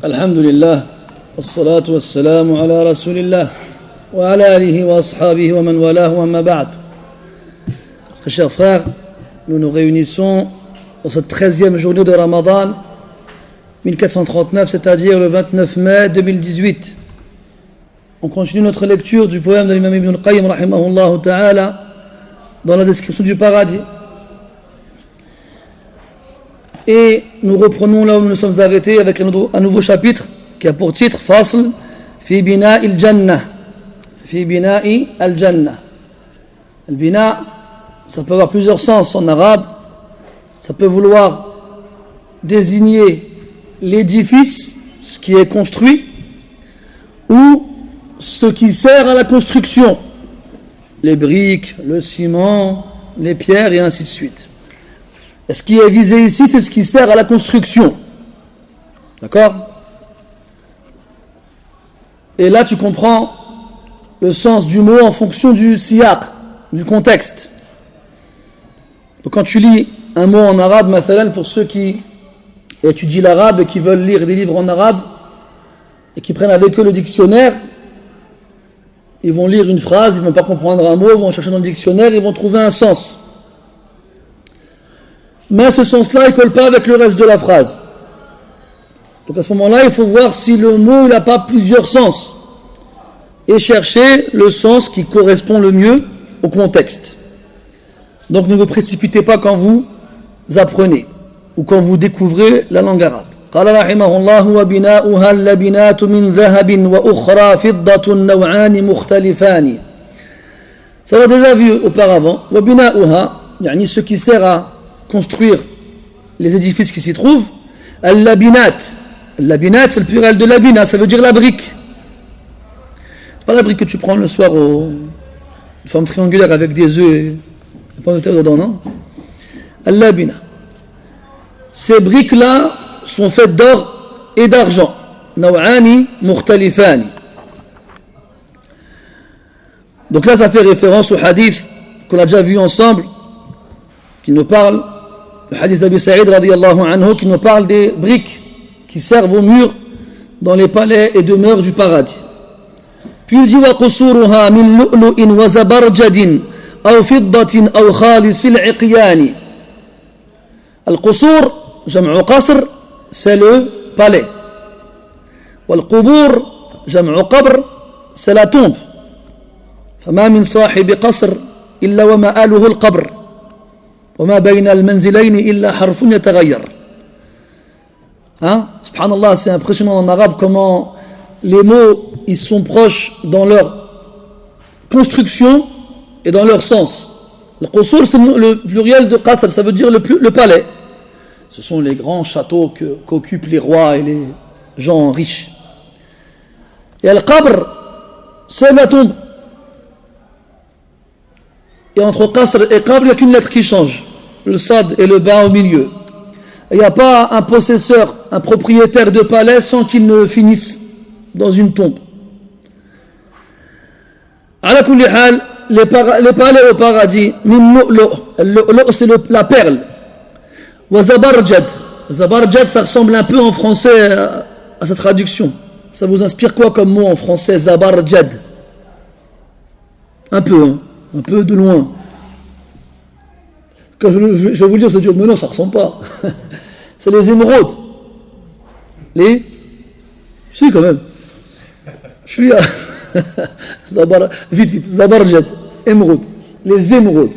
الحمد لله والصلاة والسلام على رسول الله وعلى آله وأصحابه ومن والاه وما بعد. Très chers frères, nous nous réunissons dans cette 13e journée de Ramadan 1439, c'est-à-dire le 29 mai 2018. On continue notre lecture du poème de l'imam Ibn al-Qayyim rahimahullah ta'ala dans la description du paradis. Et nous reprenons là où nous nous sommes arrêtés avec un nouveau chapitre qui a pour titre Fasl fi bina'i al-jannah. Fi bina'i al-jannah. Al-bina, ça peut avoir plusieurs sens en arabe. Ça peut vouloir désigner l'édifice, ce qui est construit, ou ce qui sert à la construction, les briques, le ciment, les pierres et ainsi de suite. Et ce qui est visé ici, c'est ce qui sert à la construction. D'accord ? Et là, tu comprends le sens du mot en fonction du siyaq, du contexte. Donc quand tu lis un mot en arabe, mathalan, pour ceux qui étudient l'arabe et qui veulent lire des livres en arabe et qui prennent avec eux le dictionnaire, ils vont lire une phrase, ils ne vont pas comprendre un mot, ils vont chercher dans le dictionnaire, ils vont trouver un sens. Mais ce sens-là, il ne colle pas avec le reste de la phrase. Donc à ce moment-là, il faut voir si le mot n'a pas plusieurs sens et chercher le sens qui correspond le mieux au contexte. Donc ne vous précipitez pas quand vous apprenez ou quand vous découvrez la langue arabe. قال رحمه الله وبناؤها اللبنات من ذهب وأخرى فضة نوعان مختلفان. Ça l'a déjà vu auparavant. وبناؤها يعني ce qui sert à construire les édifices qui s'y trouvent. Al-labinat. Al-labinat, c'est le pluriel de labina, ça veut dire la brique. C'est pas la brique que tu prends le soir une forme triangulaire avec des œufs et des pommes de terre dedans, non? Al-labina. Ces briques-là sont faites d'or et d'argent. Naw'ani mukhtalifani. Donc là, ça fait référence au hadith qu'on a déjà vu ensemble, qui nous parle, le hadith d'Abi Saïd radiyallahu anhu, qui nous parle des briques qui servent aux murs dans les palais et demeures du paradis. Puis il dit wa qusuruha min lu'lu'in wa zabarjadin aw fiddatin aw khalisil 'iqyani. Al-qusur, jam'u qasr, c'est le palais. Wal-qubur, jam'u qabr, c'est la tombe. Fama min sahibi qasr illa wa ma'aluhu al-qabr. وما بين المنزلين إلا حرف يتغير. Hein? Subhanallah, c'est impressionnant en arabe comment les mots ils sont proches dans leur construction et dans leur sens. Le qusur, c'est le pluriel de qasr, ça veut dire le palais. Ce sont les grands châteaux qu'occupent les rois et les gens riches. Et al-qabr, c'est la tombe. Et entre qasr et qabr, il n'y a qu'une lettre qui change. Le sad et le ba au milieu. Il n'y a pas un possesseur, un propriétaire de palais sans qu'il ne finisse dans une tombe. Ala kulli hal, les palais au paradis, min lu'lu', c'est la perle. Wa zabarjad. Zabarjad, ça ressemble un peu en français à sa traduction. Ça vous inspire quoi comme mot en français, zabarjad? Un peu de loin. Quand je vais vous le dire, c'est dur, mais non, ça ne ressemble pas. C'est les émeraudes. Si, quand même. Je suis à... vite, Zabarjad, émeraude. Les émeraudes.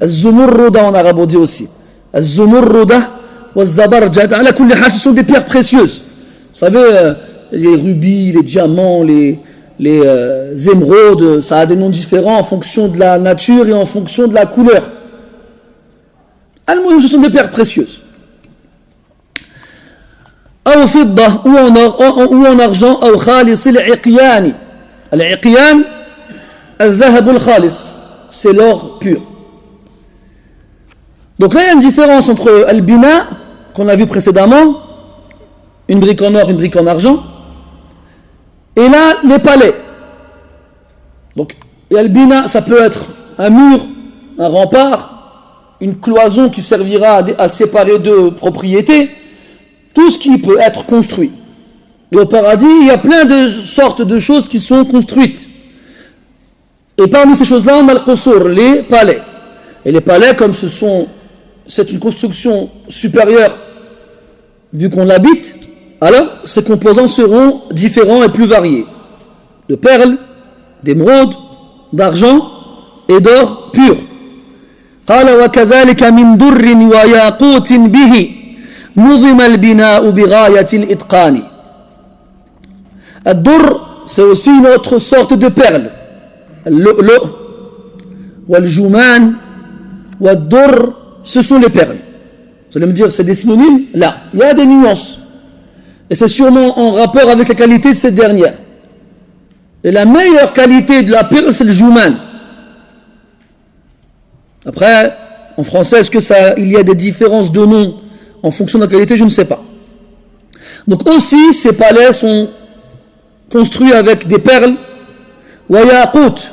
Az-zumurruda en arabe, on dit aussi. Az-zumurruda wa zabarjad. Ala kulli hal, ce sont des pierres précieuses. Vous savez, les rubis, les diamants, les émeraudes, ça a des noms différents en fonction de la nature et en fonction de la couleur. Al-Muhim, ce sont des pierres précieuses. Aw fidda, ou en or, ou en argent, aw khalis al-iqyan. Al-iqyan, al-dhahab al-khalis, c'est l'or pur. Donc là, il y a une différence entre al-bina, qu'on a vu précédemment, une brique en or, une brique en argent, et là, les palais. Donc, et al-bina, ça peut être un mur, un rempart, une cloison qui servira à séparer deux propriétés, tout ce qui peut être construit. Et au paradis, il y a plein de sortes de choses qui sont construites. Et parmi ces choses-là, on a le qusur, les palais. Et les palais, comme c'est une construction supérieure, vu qu'on l'habite, alors ces composants seront différents et plus variés. De perles, d'émeraudes, d'argent et d'or pur. قال وكذلك من در وياقوت به نظم البناء بغاية الإتقان. الدر, c'est aussi une autre sorte de perle. Le والجمان والدر, ce sont les perles. Vous allez me dire, c'est des synonymes? Là, il y a des nuances. Et c'est sûrement en rapport avec la qualité de cette dernière. Et la meilleure qualité de la perle, c'est le jouman. Après, en français, est-ce qu'il y a des différences de nom en fonction de la qualité? Je ne sais pas. Donc aussi, ces palais sont construits avec des perles. Wa yaqut.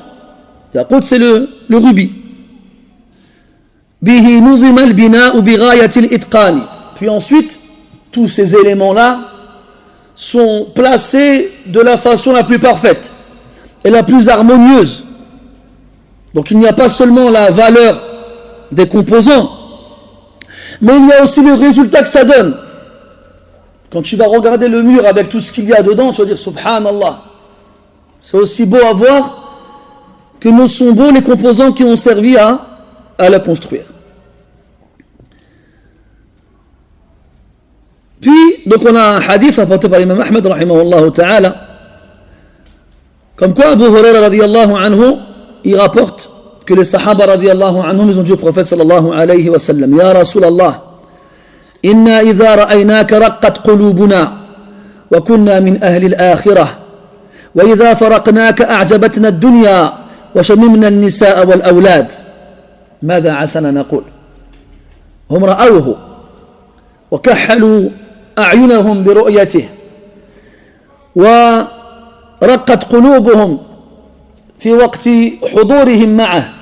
Yaqut, c'est le rubis. Bihi nuzima al-bina'u bi ghayati al-itqani. Puis ensuite, tous ces éléments-là sont placés de la façon la plus parfaite et la plus harmonieuse. Donc il n'y a pas seulement la valeur des composants, mais il y a aussi le résultat que ça donne. Quand tu vas regarder le mur avec tout ce qu'il y a dedans, tu vas dire Subhanallah. C'est aussi beau à voir que nous sont beaux les composants qui ont servi à la construire. Puis, donc on a un hadith rapporté par l'imam Ahmed rahimahullah ta'ala, comme quoi Abu Huraira radiyallahu anhu, il rapporte que les sahaba radiyallahu anhum, ils ont dit au prophète sallallahu alayhi wa sallam, Ya Rasulallah, inna idha ra'aynaka raqqat qulubuna wa kunna min ahli al-akhirah wa idha faraqnaka a'jabatna ad-dunya wa shamimna an-nisaa wal-awlad ماذا عسنا نقول هم رأوه وكحلوا أعينهم برؤيته ورقت قلوبهم في وقت حضورهم معه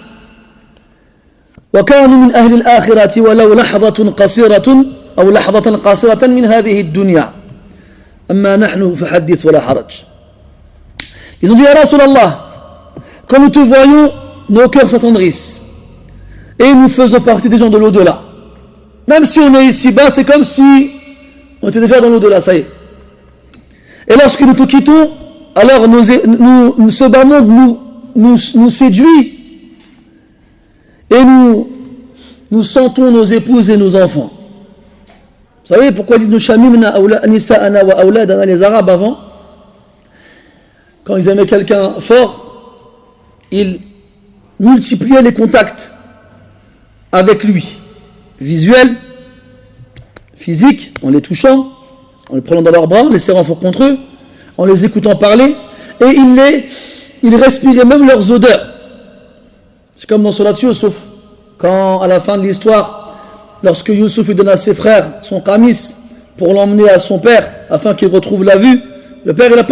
وكانوا من أهل الآخرة ولو لحظة قصيرة أو لحظة قصيرة من هذه الدنيا أما نحن فحدث ولا حرج. Ils ont dit Ya Rasulallah, quand nous te voyons, nos cœurs s'attendrissent et nous faisons partie des gens de l'au-delà. Même si on est ici-bas, c'est comme si on était déjà dans l'au-delà, ça y est. Et lorsque nous te quittons, alors ce bas monde nous séduit et nous sentons nos épouses et nos enfants. Vous savez pourquoi ils disent nous shamimna nisa'ana wa awladana, les Arabes avant, quand ils aimaient quelqu'un fort, ils multipliaient les contacts avec lui, visuel, physique, en les touchant, en les prenant dans leurs bras, en les serrant fort contre eux, en les écoutant parler, et ils respiraient même leurs odeurs. C'est comme dans Surat Yusuf, quand à la fin de l'histoire, lorsque Yusuf donne à ses frères son qamis pour l'emmener à son père, afin qu'il retrouve la vue, le père il n'est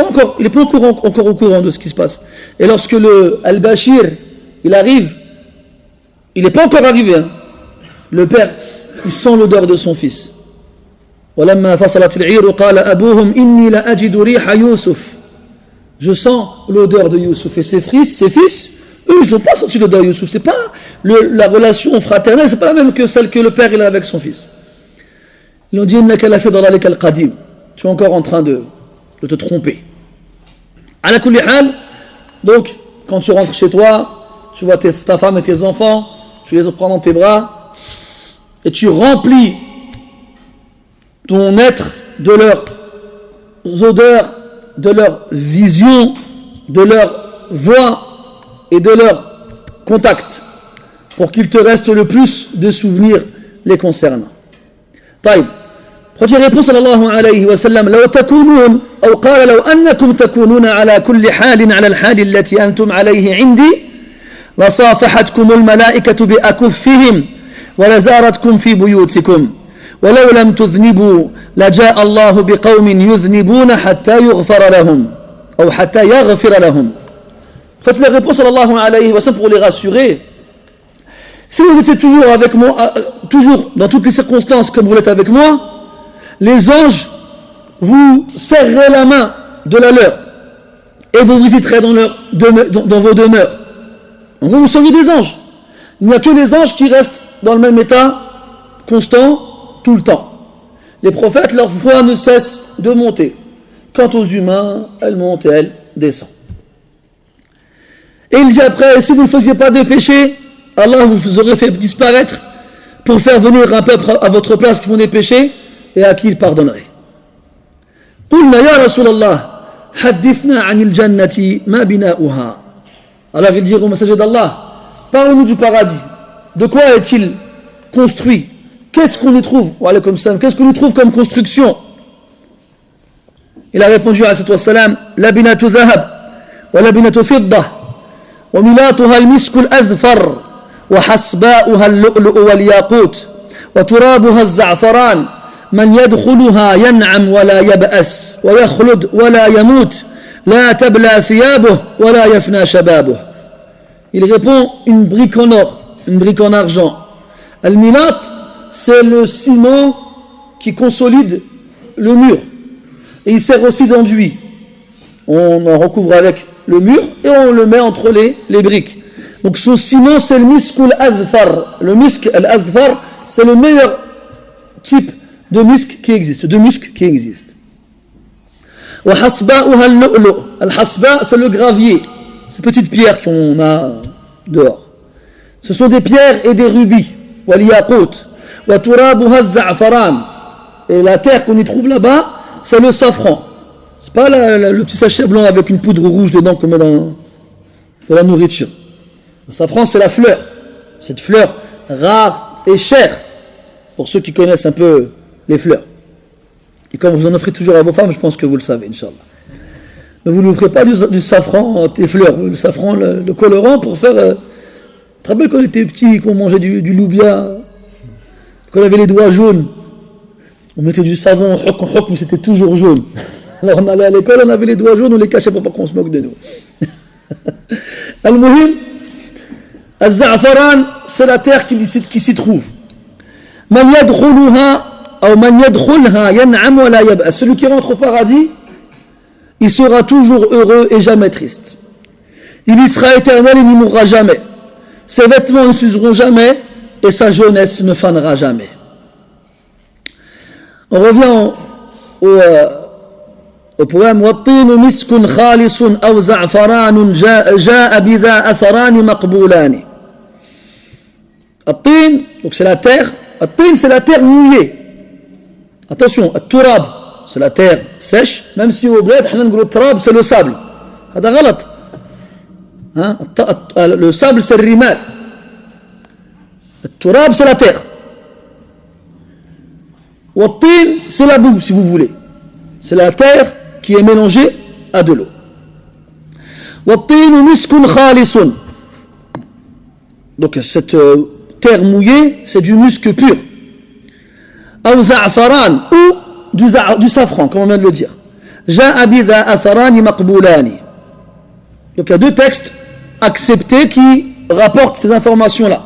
pas encore au courant de ce qui se passe. Et lorsque le Al-Bashir, il arrive, il n'est pas encore arrivé, hein. Le père, il sent l'odeur de son fils. Je sens l'odeur de Youssouf. Et ses fils, eux, ils n'ont pas senti l'odeur de Youssouf. C'est pas la relation fraternelle, c'est pas la même que celle que le père il a avec son fils. Ils ont dit tu es encore en train de te tromper. Ala kulli hal, donc, quand tu rentres chez toi, tu vois ta femme et tes enfants, tu les prends dans tes bras, et tu remplis ton être de leurs odeurs, de leur vision, de leur voix et de leur contact, pour qu'il te reste le plus de souvenirs les concernant. طيب. Première réponse sallallahu alayhi wa sallam, لو تكونون أو قال لو أنكم تكونون على كل حال على الحال التي أنتم عليه عندي لصافحتكم الملائكة بأكفهم ولزارتكم في بيوتكم ولو لم تذنبوا لجاء الله بقوم يذنبون حتى يغفر لهم أو حتى يغفر لهم. Faites la réponse sallallahu alayhi wa sallam pour les rassurer. Si vous étiez toujours avec moi, toujours dans toutes les circonstances comme vous l'êtes avec moi, les anges vous serrerez la main de la leur et vous visiterez dans vos demeures. En gros, vous seriez des anges. Il n'y a que les anges qui restent dans le même état constant tout le temps. Les prophètes, leur foi ne cesse de monter. Quant aux humains, elle monte et elle descend. Et il dit après, si vous ne faisiez pas de péché, Allah vous aurait fait disparaître pour faire venir un peuple à votre place qui font des péchés et à qui il pardonnerait. قلنا يا رسول الله حدثنا عن الجنة ما بناؤها. Allah il dit au messager d'Allah, parle-nous du paradis. De quoi est-il construit? Qu'est-ce qu'on y trouve? Qu'est-ce qu'on y trouve comme construction? Il a répondu à cette wassalam, labinatu dhahab wa labinatu fidda wa milatuha al-misk al-azfar wa hasba'uha al-lu'lu' wal-yaqut wa turabuha az-za'faran man yadkhuluha yan'am wa la yab'as wa yakhlud wa la yamut la tabla thiyabuhu wa la yafna shababuhu. Il répond une brique en or, une brique en argent. Al-milat, c'est le ciment qui consolide le mur. Et il sert aussi d'enduit. On en recouvre avec le mur et on le met entre les briques. Donc ce ciment, c'est le misk al-azfar. Le misk al-azfar, c'est le meilleur type de misk qui existe. Wa hasba'uha al-lu'lu'. Al-hasba', c'est le gravier. Ces petites pierres qu'on a dehors. Ce sont des pierres et des rubis. Wal yaqut. Wa turabuha az-za'faran. Et la terre qu'on y trouve là-bas, c'est le safran. C'est pas le petit sachet blanc avec une poudre rouge dedans qu'on met dans la nourriture. Le safran, c'est la fleur. Cette fleur rare et chère. Pour ceux qui connaissent un peu les fleurs. Et comme vous en offrez toujours à vos femmes, je pense que vous le savez, Inch'Allah. Mais vous n'offrez pas du safran, tes fleurs. Le safran, le colorant pour faire... Tu te rappelles quand on était petits, qu'on mangeait du loubia, qu'on avait les doigts jaunes? On mettait du savon, mais c'était toujours jaune. Alors on allait à l'école, on avait les doigts jaunes, on les cachait pour pas qu'on se moque de nous. Al-Muhim, Al-Za'faran, c'est la terre qui s'y trouve. Man yadkhuluha, ou man yadkhulha yan'am wa la yab'as. Celui qui rentre au paradis, il sera toujours heureux et jamais triste. Il y sera éternel et n'y mourra jamais. Ses vêtements ne s'useront jamais et sa jeunesse ne fanera jamais. On revient au poème والطين مسك خالص أو زعفران جاء بذا أثران مقبولان. الطين, donc c'est la terre. الطين, c'est la terre mouillée. Attention, التراب, c'est la terre sèche. Même si au bled, التراب, c'est le sable. هذا غلط. Hein? Le sable, c'est le rimal. التراب, c'est la terre. Wattin, c'est la boue, si vous voulez. C'est la terre qui est mélangée à de l'eau. Wattin miskun khalisun. Donc cette terre mouillée, c'est du musc pur. Ou za'faran, ou du safran, comme on vient de le dire. Ja'a bidha atharani maqboulani. Donc il y a deux textes acceptés qui rapportent ces informations-là.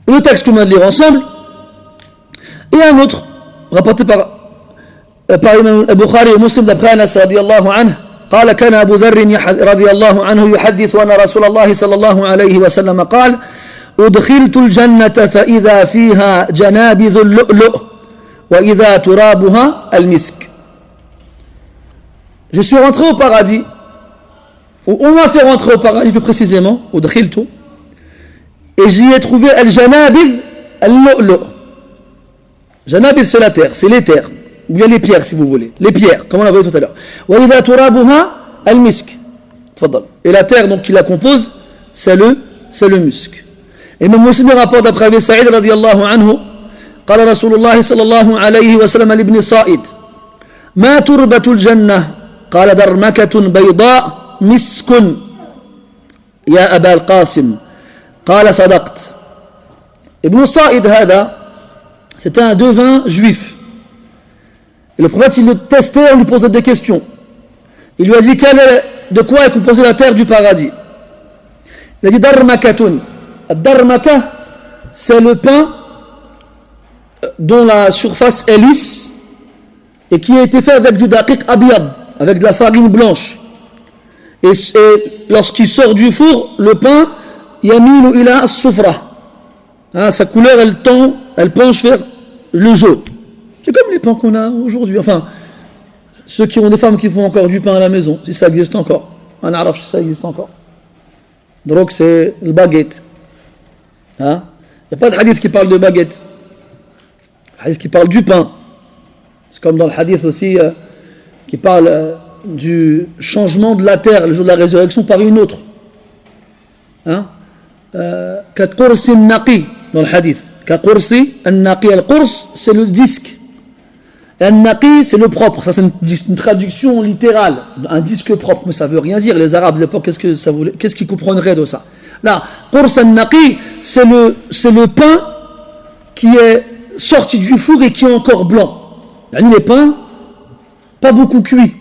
Le texte qu'on vient de lire ensemble, et un autre rapporté par Imam al-Bukhari et Muslim d'après Anas radiyallahu anhu قال كان أبو ذر رضي الله عنه يحدث أن رسول الله صلى الله عليه وسلم قال أدخلت الجنة فإذا فيها جنابذ اللؤلؤ وإذا ترابها المسك. Je suis rentré au paradis, ou on m'a fait rentrer au paradis plus précisément, أدخلت, et j'y ai trouvé al-janabidh al-lu'lu'. Janabid, c'est la terre, c'est les terres, ou bien les pierres si vous voulez, les pierres, comme on l'a vu tout à l'heure. وَإِذَا تُرَابُهَا الْمِسْكِ. Et la terre donc qui la compose, c'est le musc. Et même Muslim rapporte d'après Abi Sa'id radiyallahu anhu, قال رسول الله صلى الله عليه وسلم لابن صائد ما تربة الجنة قال درمكة بيضاء مسك يا أبا القاسم قال صدقت. Ibn Sa'id هذا, c'était un devin juif. Et le prophète, il le testait, on lui posait des questions. Il lui a dit de quoi est composée la terre du paradis. Il a dit darmakatun. Darmaka, c'est le pain dont la surface est lisse et qui a été fait avec du daqiq abiyad, avec de la farine blanche. Et lorsqu'il sort du four, le pain, yamilu ila as-sufra. Sa couleur, elle penche vers le jaune. C'est comme les pains qu'on a aujourd'hui. Enfin, ceux qui ont des femmes qui font encore du pain à la maison, si ça existe encore. En arabe, si ça existe encore. Donc c'est le baguette. Il n'y a pas de hadith qui parle de baguette. Le hadith qui parle du pain. C'est comme dans le hadith aussi qui parle du changement de la terre le jour de la résurrection par une autre. Kaqursi naqi dans le hadith. Kaqursi naqi. Al-qurs, c'est le disque. An-naqi, c'est le propre. Ça, c'est une traduction littérale. Un disque propre, mais ça veut rien dire. Les Arabes de l'époque, qu'est-ce qu'ils comprendraient de ça? Là, qurs an-naqi, c'est le pain qui est sorti du four et qui est encore blanc. Les pains, pas beaucoup cuits.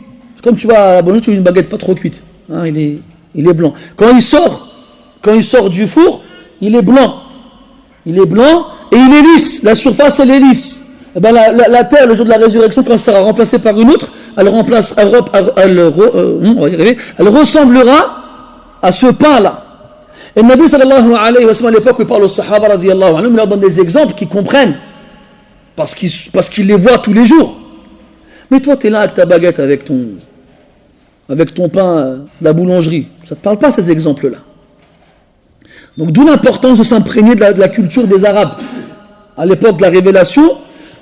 Comme tu vas à la boulangerie, tu as une baguette pas trop cuite. Il est blanc. Quand il sort du four, il est blanc. Il est blanc et il est lisse. La surface, elle est lisse. Et ben la terre, le jour de la résurrection, quand elle sera remplacée par une autre, elle ressemblera à ce pain-là. Et le Nabi sallallahu alayhi wa sallam, à l'époque où il parle aux Sahaba radiyallahu anhum, il leur donne des exemples qu'ils comprennent. Parce qu'ils les voient tous les jours. Mais toi, tu es là avec ta baguette, avec ton pain de la boulangerie. Ça ne te parle pas, ces exemples-là. Donc, d'où l'importance de s'imprégner de la culture des Arabes à l'époque de la révélation,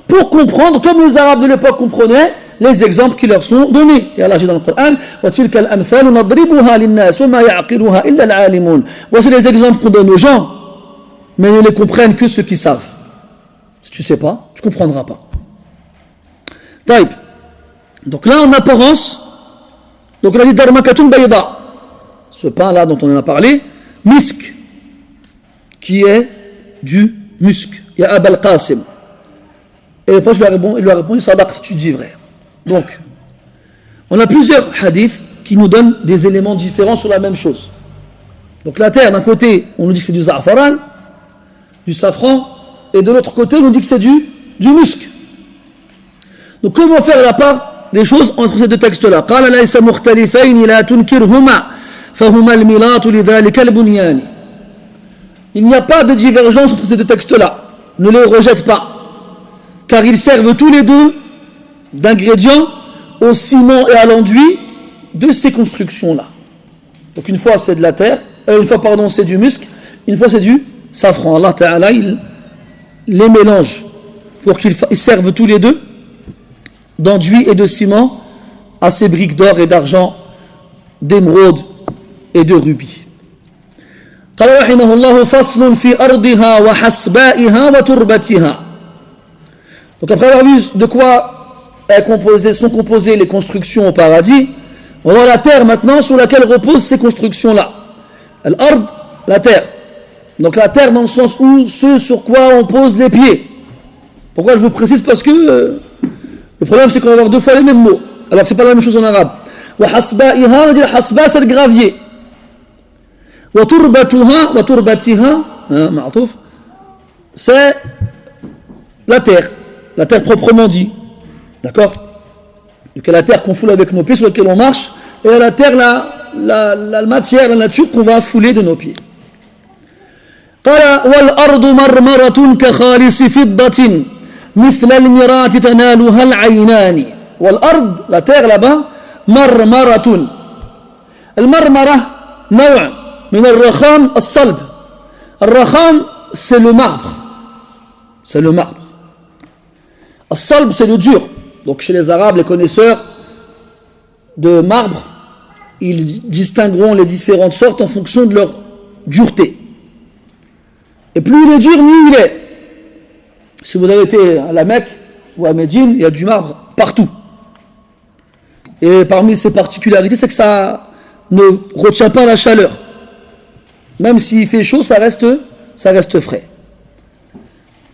pour comprendre, comme les Arabes de l'époque comprenaient, les exemples qui leur sont donnés. Et Allah dit dans le Coran, voici les exemples qu'on donne aux gens, mais ne les comprennent que ceux qui savent. Si tu ne sais pas, tu ne comprendras pas. Taïb. Donc là, en apparence, donc on a dit darmakatun bayda. Ce pain-là dont on en a parlé, misk, qui est du musc. Il y a Abal Qasim. Et le proche il lui a répondu, Sadaq, tu dis vrai. Donc, on a plusieurs hadiths qui nous donnent des éléments différents sur la même chose. Donc la terre, d'un côté, on nous dit que c'est du za'afaran, du safran, et de l'autre côté, on nous dit que c'est du musc. Donc comment faire la part des choses entre ces deux textes-là? قال ليس مختلفين لا تنكرهما فهما الميلات لذلك البنيان. Il n'y a pas de divergence entre ces deux textes-là. Ne les rejette pas. Car ils servent tous les deux d'ingrédients au ciment et à l'enduit de ces constructions-là. Donc une fois c'est de la terre, c'est du musc, une fois c'est du safran. Allah Ta'ala, il les mélange pour qu'ils servent tous les deux d'enduit et de ciment à ces briques d'or et d'argent, d'émeraude et de rubis. قال رحمه الله فصل في أرضها وحسبائها وتربتها. Donc après avoir vu de quoi sont composées les constructions au paradis, on voit la terre maintenant sur laquelle reposent ces constructions-là. Al-ard, la terre. Donc la terre dans le sens où ce sur quoi on pose les pieds. Pourquoi je vous précise? Parce que le problème c'est qu'on va avoir deux fois les mêmes mots, alors que c'est pas la même chose en arabe. Wa hasba'iha, on dit hasba c'est le gravier. Wa turbatiha, c'est la terre proprement dit. D'accord? Donc la terre qu'on foule avec nos pieds, sur laquelle on marche, et la terre, la matière, la nature qu'on va fouler de nos pieds. قال والأرض مرمرة كخالص فضة مثل المراة تنالها العينان. والأرض, la terre là-bas, مرمرة. المرمرة نوع من الرخام الصلب. الرخام c'est le marbre. C'est le marbre. الصلب c'est le dur. Donc chez les Arabes, les connaisseurs de marbre, ils distingueront les différentes sortes en fonction de leur dureté. Et plus il est dur, mieux il est. Si vous avez été à la Mecque ou à Médine, il y a du marbre partout. Et parmi ses particularités, c'est que ça ne retient pas la chaleur. Même s'il fait chaud, ça reste frais.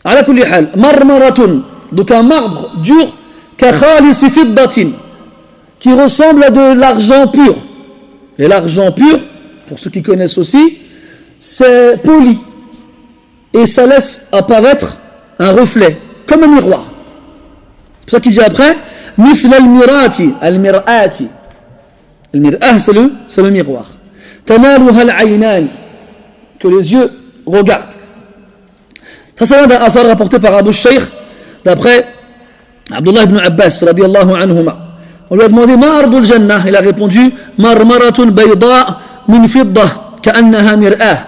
Ala kulli hal, marmaratun, donc un marbre dur, كخالص فضة, qui ressemble à de l'argent pur. Et l'argent pur, pour ceux qui connaissent aussi, c'est poli. Et ça laisse apparaître un reflet, comme un miroir. C'est pour ça qu'il dit après, مثل المرآة المرآة c'est le miroir تنالها العينان que les yeux regardent. Ça c'est un affaire rapporté par Abu Shaykh d'après Abdullah ibn Abbas radiyallahu anhuma. On lui a demandé ma ardul jannah, il a répondu marmaratun bayda min fidda ka'annaha mir'ah.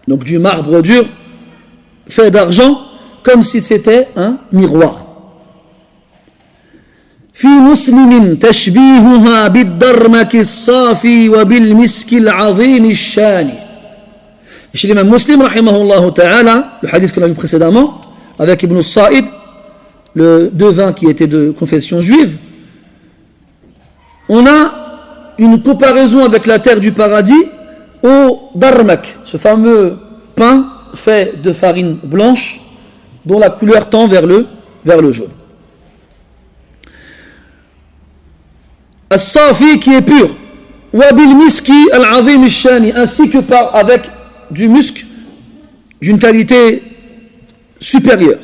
Donc du marbre dur fait d'argent comme si c'était un miroir. في مسلم تشبيهها بالدرمك الصافي وبالمسك العظيم الشان. Et chez l'imam Muslim rahimahullah ta'ala, le hadith qu'on a vu précédemment avec Ibn Sa'id, le devin qui était de confession juive, on a une comparaison avec la terre du paradis au darmak, ce fameux pain fait de farine blanche dont la couleur tend vers le jaune. As-safi qui est pur, wa bil miski al-azim al-shani, ainsi que avec du musc d'une qualité supérieure.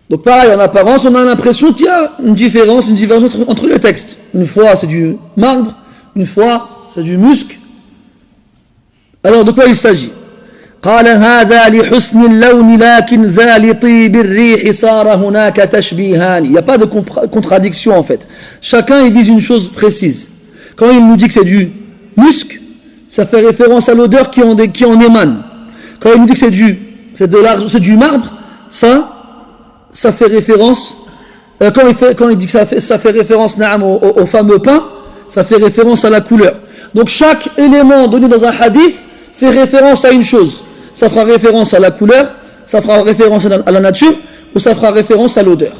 Donc pareil, en apparence, on a l'impression qu'il y a une différence entre les textes. Une fois c'est du marbre, une fois c'est du musc. Alors de quoi il s'agit? قال هذا لحسن اللون لكن ذا لطيب الريح صار هناك تشبيهان. Il n'y a pas de contradiction en fait. Chacun il vise une chose précise. Quand il nous dit que c'est du musc, ça fait référence à l'odeur qui en émane. Quand il nous dit que c'est du marbre, ça fait référence. Quand il dit que ça fait référence au fameux pain, ça fait référence à la couleur. Donc chaque élément donné dans un hadith fait référence à une chose. Ça fera référence à la couleur, ça fera référence à la nature, ou ça fera référence à l'odeur.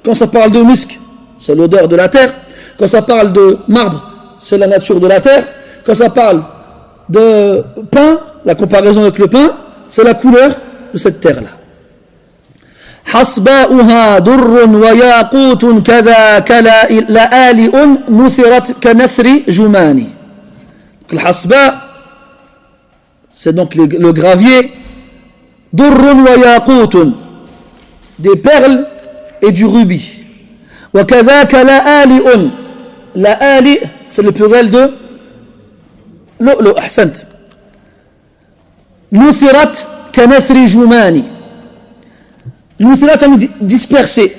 Quand ça parle de musc, c'est l'odeur de la terre. Quand ça parle de marbre, c'est la nature de la terre. Quand ça parle de pain, la comparaison avec le pain, c'est la couleur de cette terre-là. حصباؤها در وياقوت كذا كلآلئ نثرت كنثر جمان. Le hasba, c'est donc le gravier, durrun wa yaqutun, des perles et du rubis. Wa kadhaka la'ali'un, la'ali, c'est le pluriel de lu'lu', ahsant. Nuthirat kanathri jumani. Nuthirat, dispersé,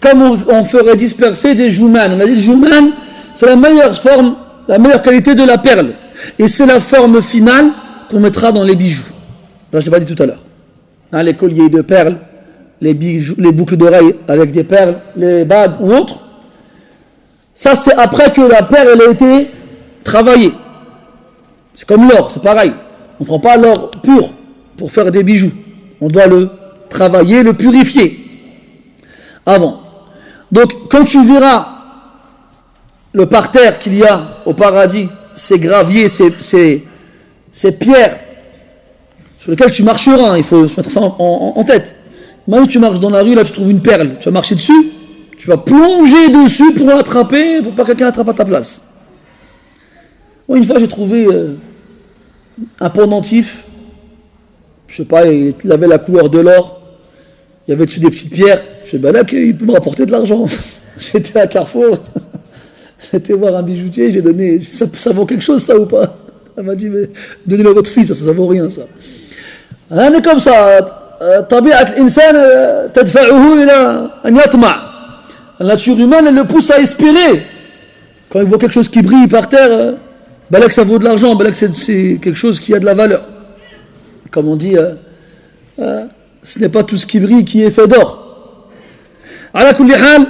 comme on ferait disperser des jouman. On a dit jouman, c'est la meilleure forme, la meilleure qualité de la perle. Et c'est la forme finale qu'on mettra dans les bijoux. Là, je l'ai pas dit tout à l'heure. Hein, les colliers de perles, les bijoux, les boucles d'oreilles avec des perles, les bagues ou autres. Ça, c'est après que la perle elle a été travaillée. C'est comme l'or, c'est pareil. On ne prend pas l'or pur pour faire des bijoux. On doit le travailler, le purifier avant. Donc, quand tu verras le parterre qu'il y a au paradis, ces graviers, ces pierres sur lesquelles tu marcheras, il faut se mettre ça en tête. Maintenant, tu marches dans la rue, là tu trouves une perle, tu vas marcher dessus, tu vas plonger dessus pour l'attraper, pour pas que quelqu'un l'attrape à ta place. Moi, une fois, j'ai trouvé un pendentif, je sais pas, il avait la couleur de l'or, il y avait dessus des petites pierres, je sais ben là, il peut me rapporter de l'argent. J'étais à Carrefour, j'étais voir un bijoutier, j'ai donné, ça vaut quelque chose ça ou pas? Elle m'a dit, mais donnez-le à votre fils, ça vaut rien ça. On est comme ça. طبيعة الإنسان تدفعه إلى أن يطمع. La nature humaine, elle le pousse à espérer. Quand il voit quelque chose qui brille par terre, ben là que ça vaut de l'argent, ben là que c'est quelque chose qui a de la valeur. Comme on dit, ce n'est pas tout ce qui brille qui est fait d'or. Ala kulli hal,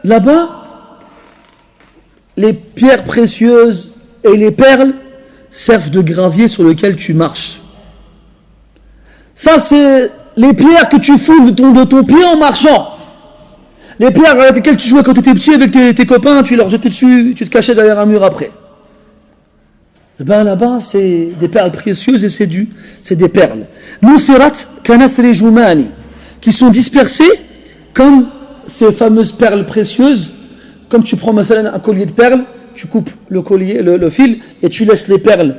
là-bas, les pierres précieuses et les perles servent de gravier sur lequel tu marches. Ça, c'est les pierres que tu foules de ton pied en marchant. Les pierres avec lesquelles tu jouais quand tu étais petit avec tes copains, tu leur jetais dessus, tu te cachais derrière un mur après. Et ben là-bas, c'est des perles précieuses et c'est des perles. Nusirat kanathri jumani, qui sont dispersées comme ces fameuses perles précieuses. Comme tu prends maintenant un collier de perles, tu coupes le collier, le fil, et tu laisses les perles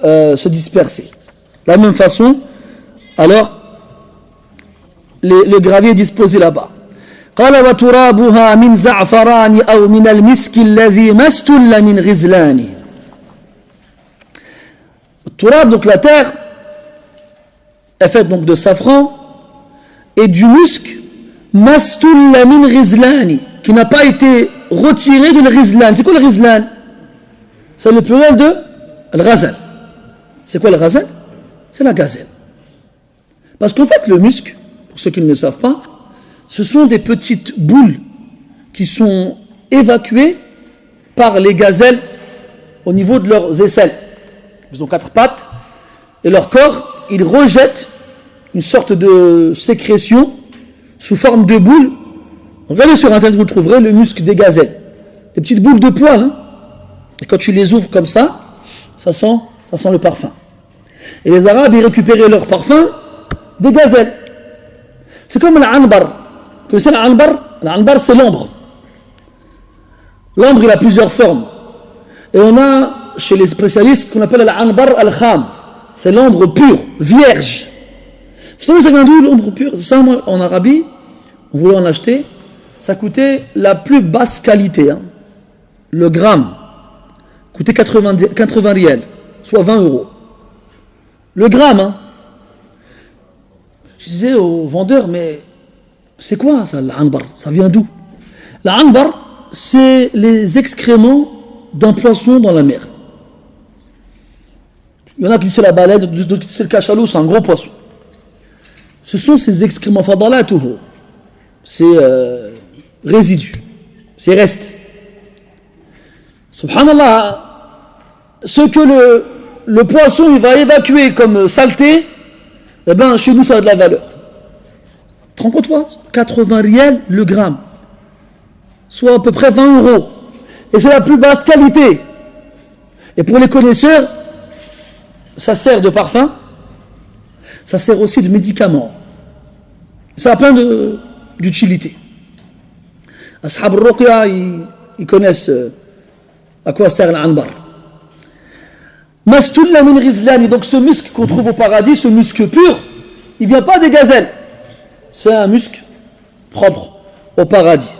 se disperser. De la même façon, alors, le gravier est disposé là-bas. قال وترابها من زعفران أو من المسك الذي ما استل من غزلان. Turab, donc la terre, est faite donc de safran et du musc mastulla min ghizlani, qui n'a pas été retiré de l'ghizlan. C'est quoi le ghizlan? C'est le pluriel de al-ghazal. C'est quoi le ghazal? C'est la gazelle. Parce qu'en fait, le musc, pour ceux qui ne le savent pas, ce sont des petites boules qui sont évacuées par les gazelles au niveau de leurs aisselles. Ils ont 4 pattes et leur corps, ils rejettent une sorte de sécrétion sous forme de boules. Regardez sur internet, vous trouverez le musc des gazelles. Des petites boules de poils. Hein. Et quand tu les ouvres comme ça sent le parfum. Et les Arabes, ils récupéraient leur parfum des gazelles. C'est comme l'anbar. Vous connaissez l'anbar? L'anbar, c'est l'ambre. L'ambre, il a plusieurs formes. Et on a, chez les spécialistes, ce qu'on appelle l'anbar al-kham. C'est l'ambre pur, vierge. Vous savez, ça vient d'où l'ambre pur? Ça, moi, en Arabie, on voulait en acheter. Ça coûtait la plus basse qualité. Hein. Le gramme coûtait 80 riels, soit 20 €. Le gramme, hein. Je disais au vendeur, mais c'est quoi ça, l'anbar? Ça vient d'où? L'anbar, c'est les excréments d'un poisson dans la mer. Il y en a qui disent c'est la baleine, d'autres qui disent c'est le cachalot, c'est un gros poisson. Ce sont ces excréments, fadalatuhu, ces résidus, ces restes. Subhanallah, ce que le poisson il va évacuer comme saleté, eh ben chez nous ça a de la valeur. Tu te rends compte toi? 80 riels le gramme, soit à peu près 20 €. Et c'est la plus basse qualité. Et pour les connaisseurs, ça sert de parfum, ça sert aussi de médicament. Ça a plein d'utilité. Ashab al-Ruqya, ils connaissent à quoi sert l'anbar. Mastulla min ghizlani, donc ce musc qu'on trouve au paradis, ce musc pur, il ne vient pas des gazelles. C'est un musc propre au paradis.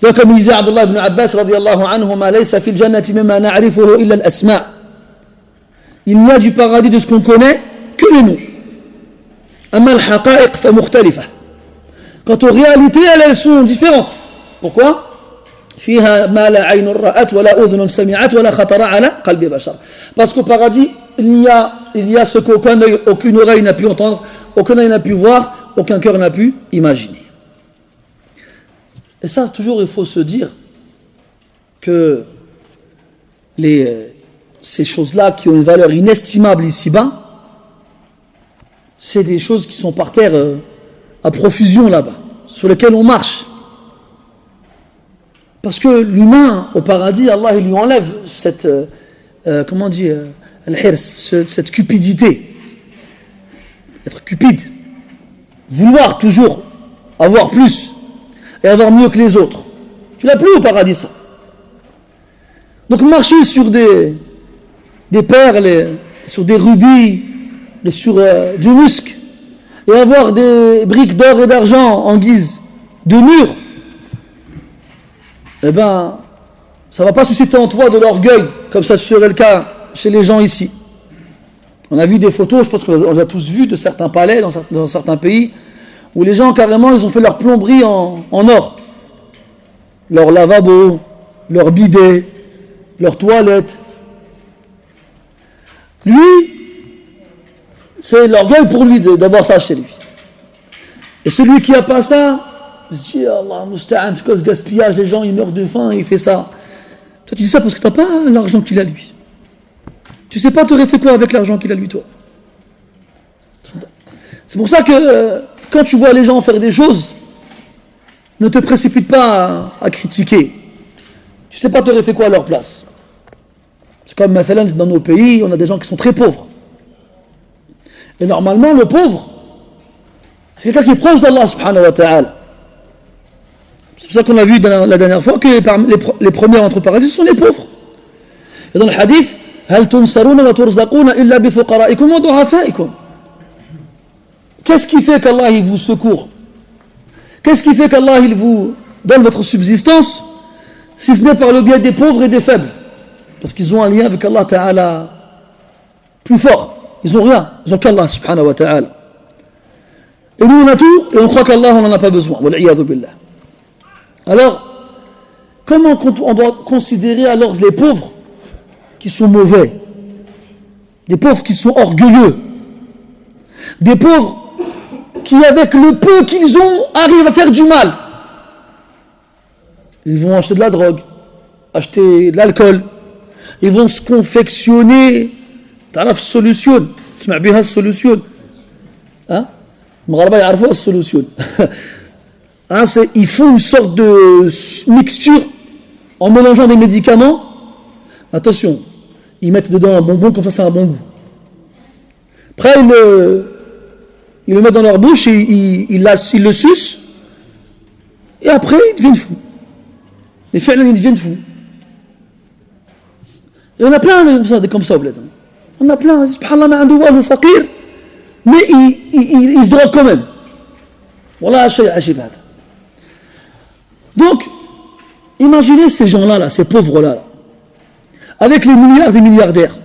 Donc comme disait Abdullah ibn Abbas radiyallahu anhuma, laysa fil jannati mimma na'rifuhu illa al-asma'. Il n'y a du paradis de ce qu'on connaît que les noms. Amma al-haqa'iq fa mukhtalifa. Quant aux réalités, elles sont différentes. Pourquoi? فيها ما لا عين رأت ولا أذن سمعت ولا خطر على قلب بشر. Parce qu'au paradis, il y a ce qu'aucune oreille n'a pu entendre, aucun œil n'a pu voir, aucun cœur n'a pu imaginer. Et ça, toujours, il faut se dire que ces choses-là qui ont une valeur inestimable ici-bas, c'est des choses qui sont par terre à profusion là-bas, sur lesquelles on marche. Parce que l'humain, au paradis, Allah il lui enlève cette, cette cupidité. Être cupide. Vouloir toujours avoir plus et avoir mieux que les autres. Tu l'as plus au paradis, ça. Donc marcher sur des perles, sur des rubis, sur du musc, et avoir des briques d'or et d'argent en guise de mur, eh ben, ça ne va pas susciter en toi de l'orgueil, comme ça serait le cas chez les gens ici. On a vu des photos, je pense qu'on les a tous vues, de certains palais dans certains pays, où les gens carrément, ils ont fait leur plomberie en or. Leur lavabo, leur bidet, leur toilette. Lui, c'est l'orgueil pour lui d'avoir ça chez lui. Et celui qui n'a pas ça, il se dit, Allah musta'an, c'est quoi ce gaspillage, les gens ils meurent de faim, il fait ça. Toi tu dis ça parce que tu n'as pas l'argent qu'il a lui. Tu sais pas tu aurais fait quoi avec l'argent qu'il a lui toi. C'est pour ça que quand tu vois les gens faire des choses, ne te précipite pas à critiquer. Tu sais pas tu aurais fait quoi à leur place. C'est comme maintenant dans nos pays, on a des gens qui sont très pauvres. Et normalement le pauvre, c'est quelqu'un qui est proche d'Allah subhanahu wa ta'ala. C'est pour ça qu'on a vu la dernière fois que les premiers entre paradis sont les pauvres. Et dans le hadith, هل تنصرون وترزقون إلا بفقرائكم وضعفائكم. Qu'est-ce qui fait qu'Allah il vous secourt? Qu'est-ce qui fait qu'Allah il vous donne votre subsistance si ce n'est par le biais des pauvres et des faibles? Parce qu'ils ont un lien avec Allah Ta'ala plus fort. Ils n'ont rien, ils n'ont qu'Allah subhanahu wa ta'ala. Et nous on a tout et on croit qu'Allah on n'en a pas besoin. Wal'iyadu billah. Alors, comment on doit considérer alors les pauvres qui sont mauvais, des pauvres qui sont orgueilleux, des pauvres qui avec le peu qu'ils ont arrivent à faire du mal? Ils vont acheter de la drogue, acheter de l'alcool, ils vont se confectionner. تعرف السوليسيون تسمع بها السوليسيون ها المغاربه يعرفوا السوليسيون ils font une sorte de mixture en mélangeant des médicaments. Attention, ils mettent dedans un bonbon comme ça, c'est un bon goût. Après ils le mettent dans leur bouche et ils le sucent et après ils deviennent fous. Les fa'lan ils deviennent fous. Il y en a plein comme ça au bled. On a plein, subhanallah, ma'andouwa, faqir, mais il se drogue quand même. Wallah, shay ajib hada. Donc, imaginez ces gens-là, ces pauvres-là, avec les milliards des milliardaires.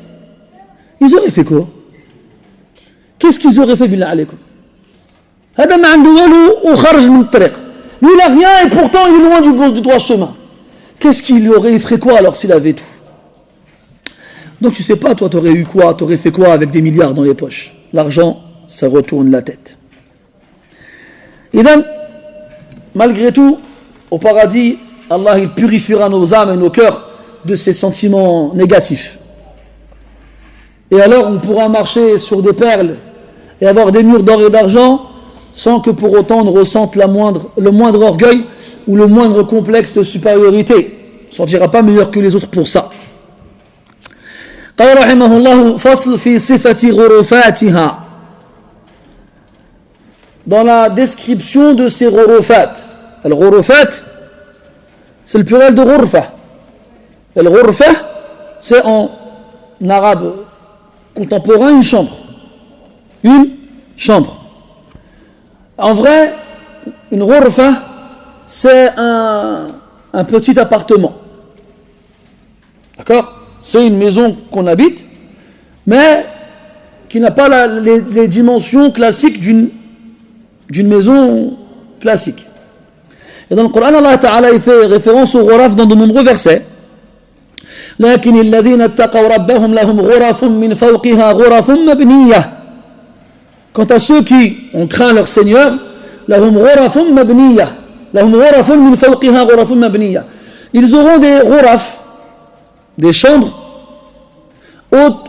Ils auraient fait quoi? Qu'est-ce qu'ils auraient fait, billah alaykoum? Hada ma'andouwa ou kharaj min tariq. Lui, il n'a rien et pourtant il est loin du droit chemin. Qu'est-ce qu'il aurait, il ferait quoi alors s'il avait tout? Donc tu sais pas, toi t'aurais eu quoi, t'aurais fait quoi avec des milliards dans les poches? L'argent, ça retourne la tête. Et donc, malgré tout, au paradis, Allah il purifiera nos âmes et nos cœurs de ces sentiments négatifs. Et alors on pourra marcher sur des perles et avoir des murs d'or et d'argent sans que pour autant on ressente le moindre orgueil ou le moindre complexe de supériorité. On ne sentira pas meilleur que les autres pour ça. قال رحمه الله فصل في صفة غرفاتها. Dans la description de ces ghurufat. Al-ghurufat, c'est le pluriel de ghurfa. Al-ghurfa, c'est en arabe contemporain une chambre. Une chambre. En vrai, une ghurfa, c'est un petit appartement. D'accord? C'est une maison qu'on habite, mais qui n'a pas les dimensions classiques d'une maison classique. Et dans le Coran, Allah Ta'ala il fait référence au ghuraf dans de nombreux versets. لكن الذين اتقوا ربهم لهم غرف من فوقها غرف مبنية. Quant à ceux qui ont craint leur Seigneur, لهم غرف مبنية. لهم غرف من فوقها غرف مبنية. Ils auront des ghuraf, des chambres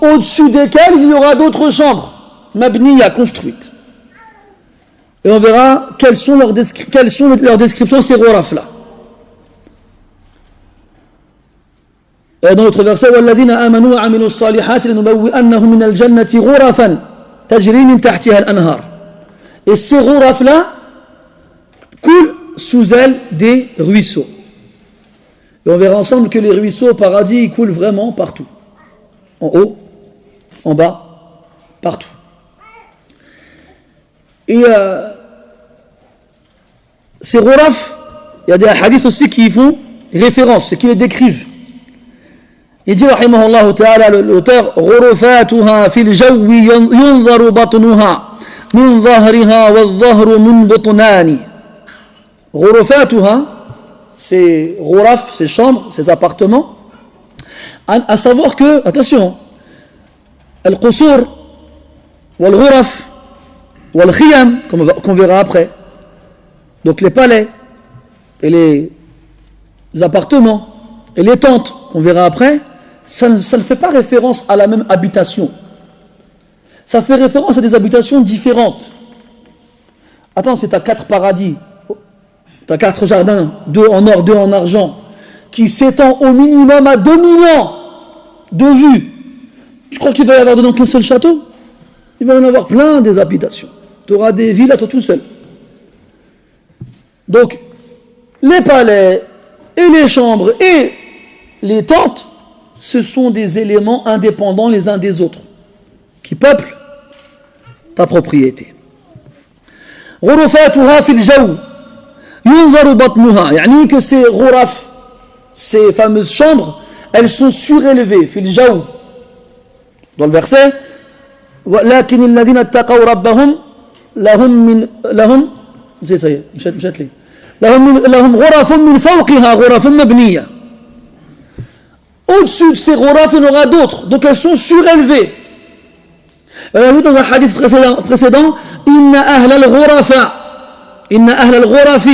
au-dessus desquelles il y aura d'autres chambres mabniya construites. Et on verra quelles sont leurs descriptions ces ghuraf là. Et dans l'autre verset والذين آمنوا وعملوا الصالحات لنبوئنهم من الجنة غرفا تجري من تحتها الأنهار. Et ces ghuraf là coulent sous elles des ruisseaux. Et on verra ensemble que les ruisseaux au paradis ils coulent vraiment partout. En haut, en bas, partout. Et ces ghuraf, il y a des hadiths aussi qui y font référence, et qui les décrivent. Il dit, rahimahullah ta'ala, l'auteur, غرفاتها في الجو ينظر بطنها من ظهرها والظهر من بطنان. غرفاتها, ces ghuraf, ces chambres, ces appartements, à savoir que, attention, al-qusur, wal-ghuraf, wal-khiyam, qu'on verra après, donc les palais, et les appartements, et les tentes, qu'on verra après, ça ne fait pas référence à la même habitation. Ça fait référence à des habitations différentes. Attends, c'est à 4 paradis, t'as 4 jardins, 2 en or, 2 en argent, qui s'étend au minimum à 2000 ans de vue. Tu crois qu'il va y avoir dedans qu'un seul château? Il va y en avoir plein des habitations. Tu auras des villes à toi tout seul. Donc, les palais et les chambres et les tentes, ce sont des éléments indépendants les uns des autres, qui peuplent ta propriété. غرفاتها في الجو ينظر بطنها يعني que ces ghuraf, ces fameuses chambres, elles sont surélevées في الجو. Dans le verset ولكن الذين اتقوا ربهم لهم مشت لي لهم غرف من فوقها غرف مبنية. Au-dessus de ces ghuraf, il y en aura d'autres, donc elles sont surélevées. On a vu dans un hadith précédent إن أهل الغرف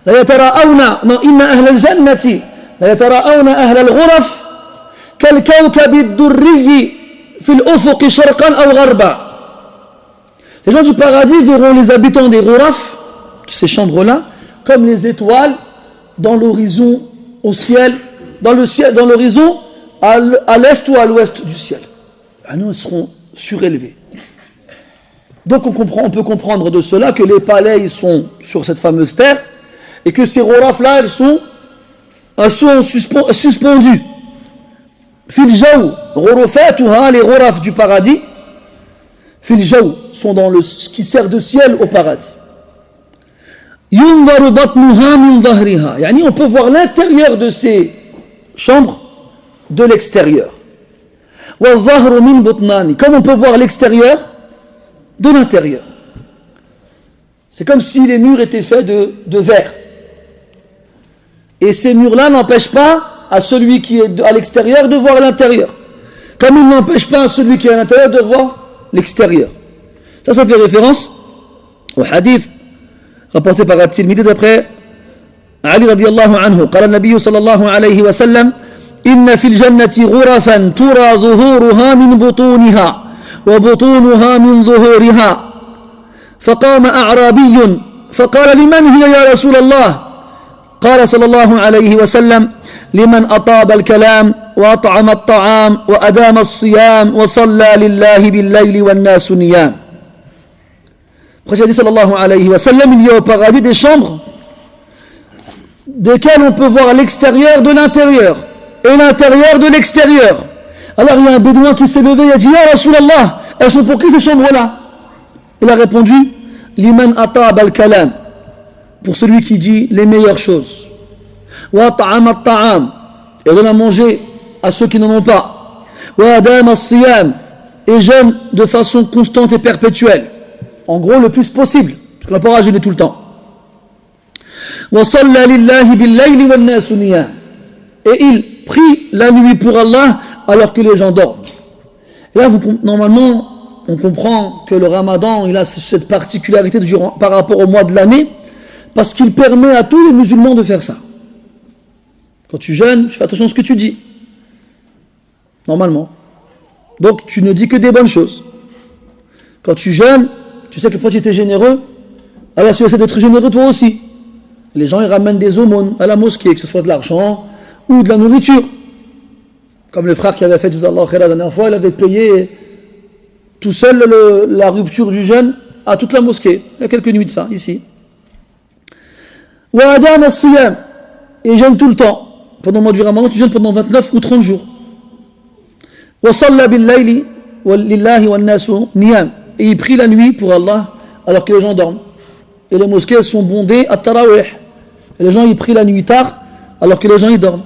لا يتراءون إن أهل الجنة لا يتراءون أهل الغرف كالكوكب الدري في الأفق شرقا أو غربا. Les gens du paradis verront les habitants des ghuraf, de ces chambres-là, comme les étoiles dans l'horizon, au ciel, dans l'horizon, à l'est ou à l'ouest du ciel. Nous, elles seront surélevées. Donc on peut comprendre de cela que les palais ils sont sur cette fameuse terre et que ces ghuraf-là, elles sont suspendues. Fil jaw, ghurafatuha, les ghuraf du paradis, fil jaw, sont dans ce qui sert de ciel au paradis. Yundaru batnuha min dhahriha, yani on peut voir l'intérieur de ces chambres de l'extérieur. Wa dhahru min butnani, comme on peut voir l'extérieur de l'intérieur. C'est comme si les murs étaient faits de verre. Et ces murs-là n'empêchent pas à celui qui est à l'extérieur de voir l'intérieur. Comme ils n'empêchent pas à celui qui est à l'intérieur de voir l'extérieur. Ça fait référence au hadith rapporté par At-Tirmidhi d'après Ali radiyallahu anhu. قال النبي صلى الله عليه وسلم إن في الجنة غرفا ترى ظهورها من بطونها وبطونها من ظهورها فقام أعرابي فقال لمن هي يا رسول الله قال صلى الله عليه وسلم لمن أطاب الكلام وأطعم الطعام وأدام الصيام وصلى لله بالليل والناس نيام. Après j'ai dit sallallahu alayhi wa sallam, il y a au paradis des chambres desquelles on peut voir l'extérieur de l'intérieur et l'intérieur de l'extérieur. Alors il y a un bédouin qui s'est levé et a dit Ya Rasulallah, elles sont pour qui ces chambres-là? Il a répondu Liman atab al-kalam, pour celui qui dit les meilleures choses. Wa ta'am at-ta'am, et donne à manger à ceux qui n'en ont pas. Wa adam as-siyam, et jeûne de façon constante et perpétuelle. En gros, le plus possible, parce qu'on n'a pas à jeûner tout le temps. Wa salla lillahi bil-layli wan-nasu niyam, et il prie la nuit pour Allah alors que les gens dorment. Et là, normalement, on comprend que le Ramadan, il a cette particularité par rapport au mois de l'année, parce qu'il permet à tous les musulmans de faire ça. Quand tu jeûnes, tu fais attention à ce que tu dis. Normalement. Donc, tu ne dis que des bonnes choses. Quand tu jeûnes, tu sais que quand tu étais généreux, alors tu essaies d'être généreux toi aussi. Les gens, ils ramènent des aumônes à la mosquée, que ce soit de l'argent ou de la nourriture. Comme le frère qui avait fait Jazallah khair la dernière fois, il avait payé tout seul la rupture du jeûne à toute la mosquée. Il y a quelques nuits de ça, ici. Wa adam as-siyam, et jeûne tout le temps. Pendant le mois du Ramadan, tu jeûnes pendant 29 ou 30 jours. Wa salla bil-layli lillahi wan-nasu niyam, et il prie la nuit pour Allah alors que les gens dorment. Et les mosquées sont bondées à Tarawih. Et les gens ils prient la nuit tard alors que les gens ils dorment.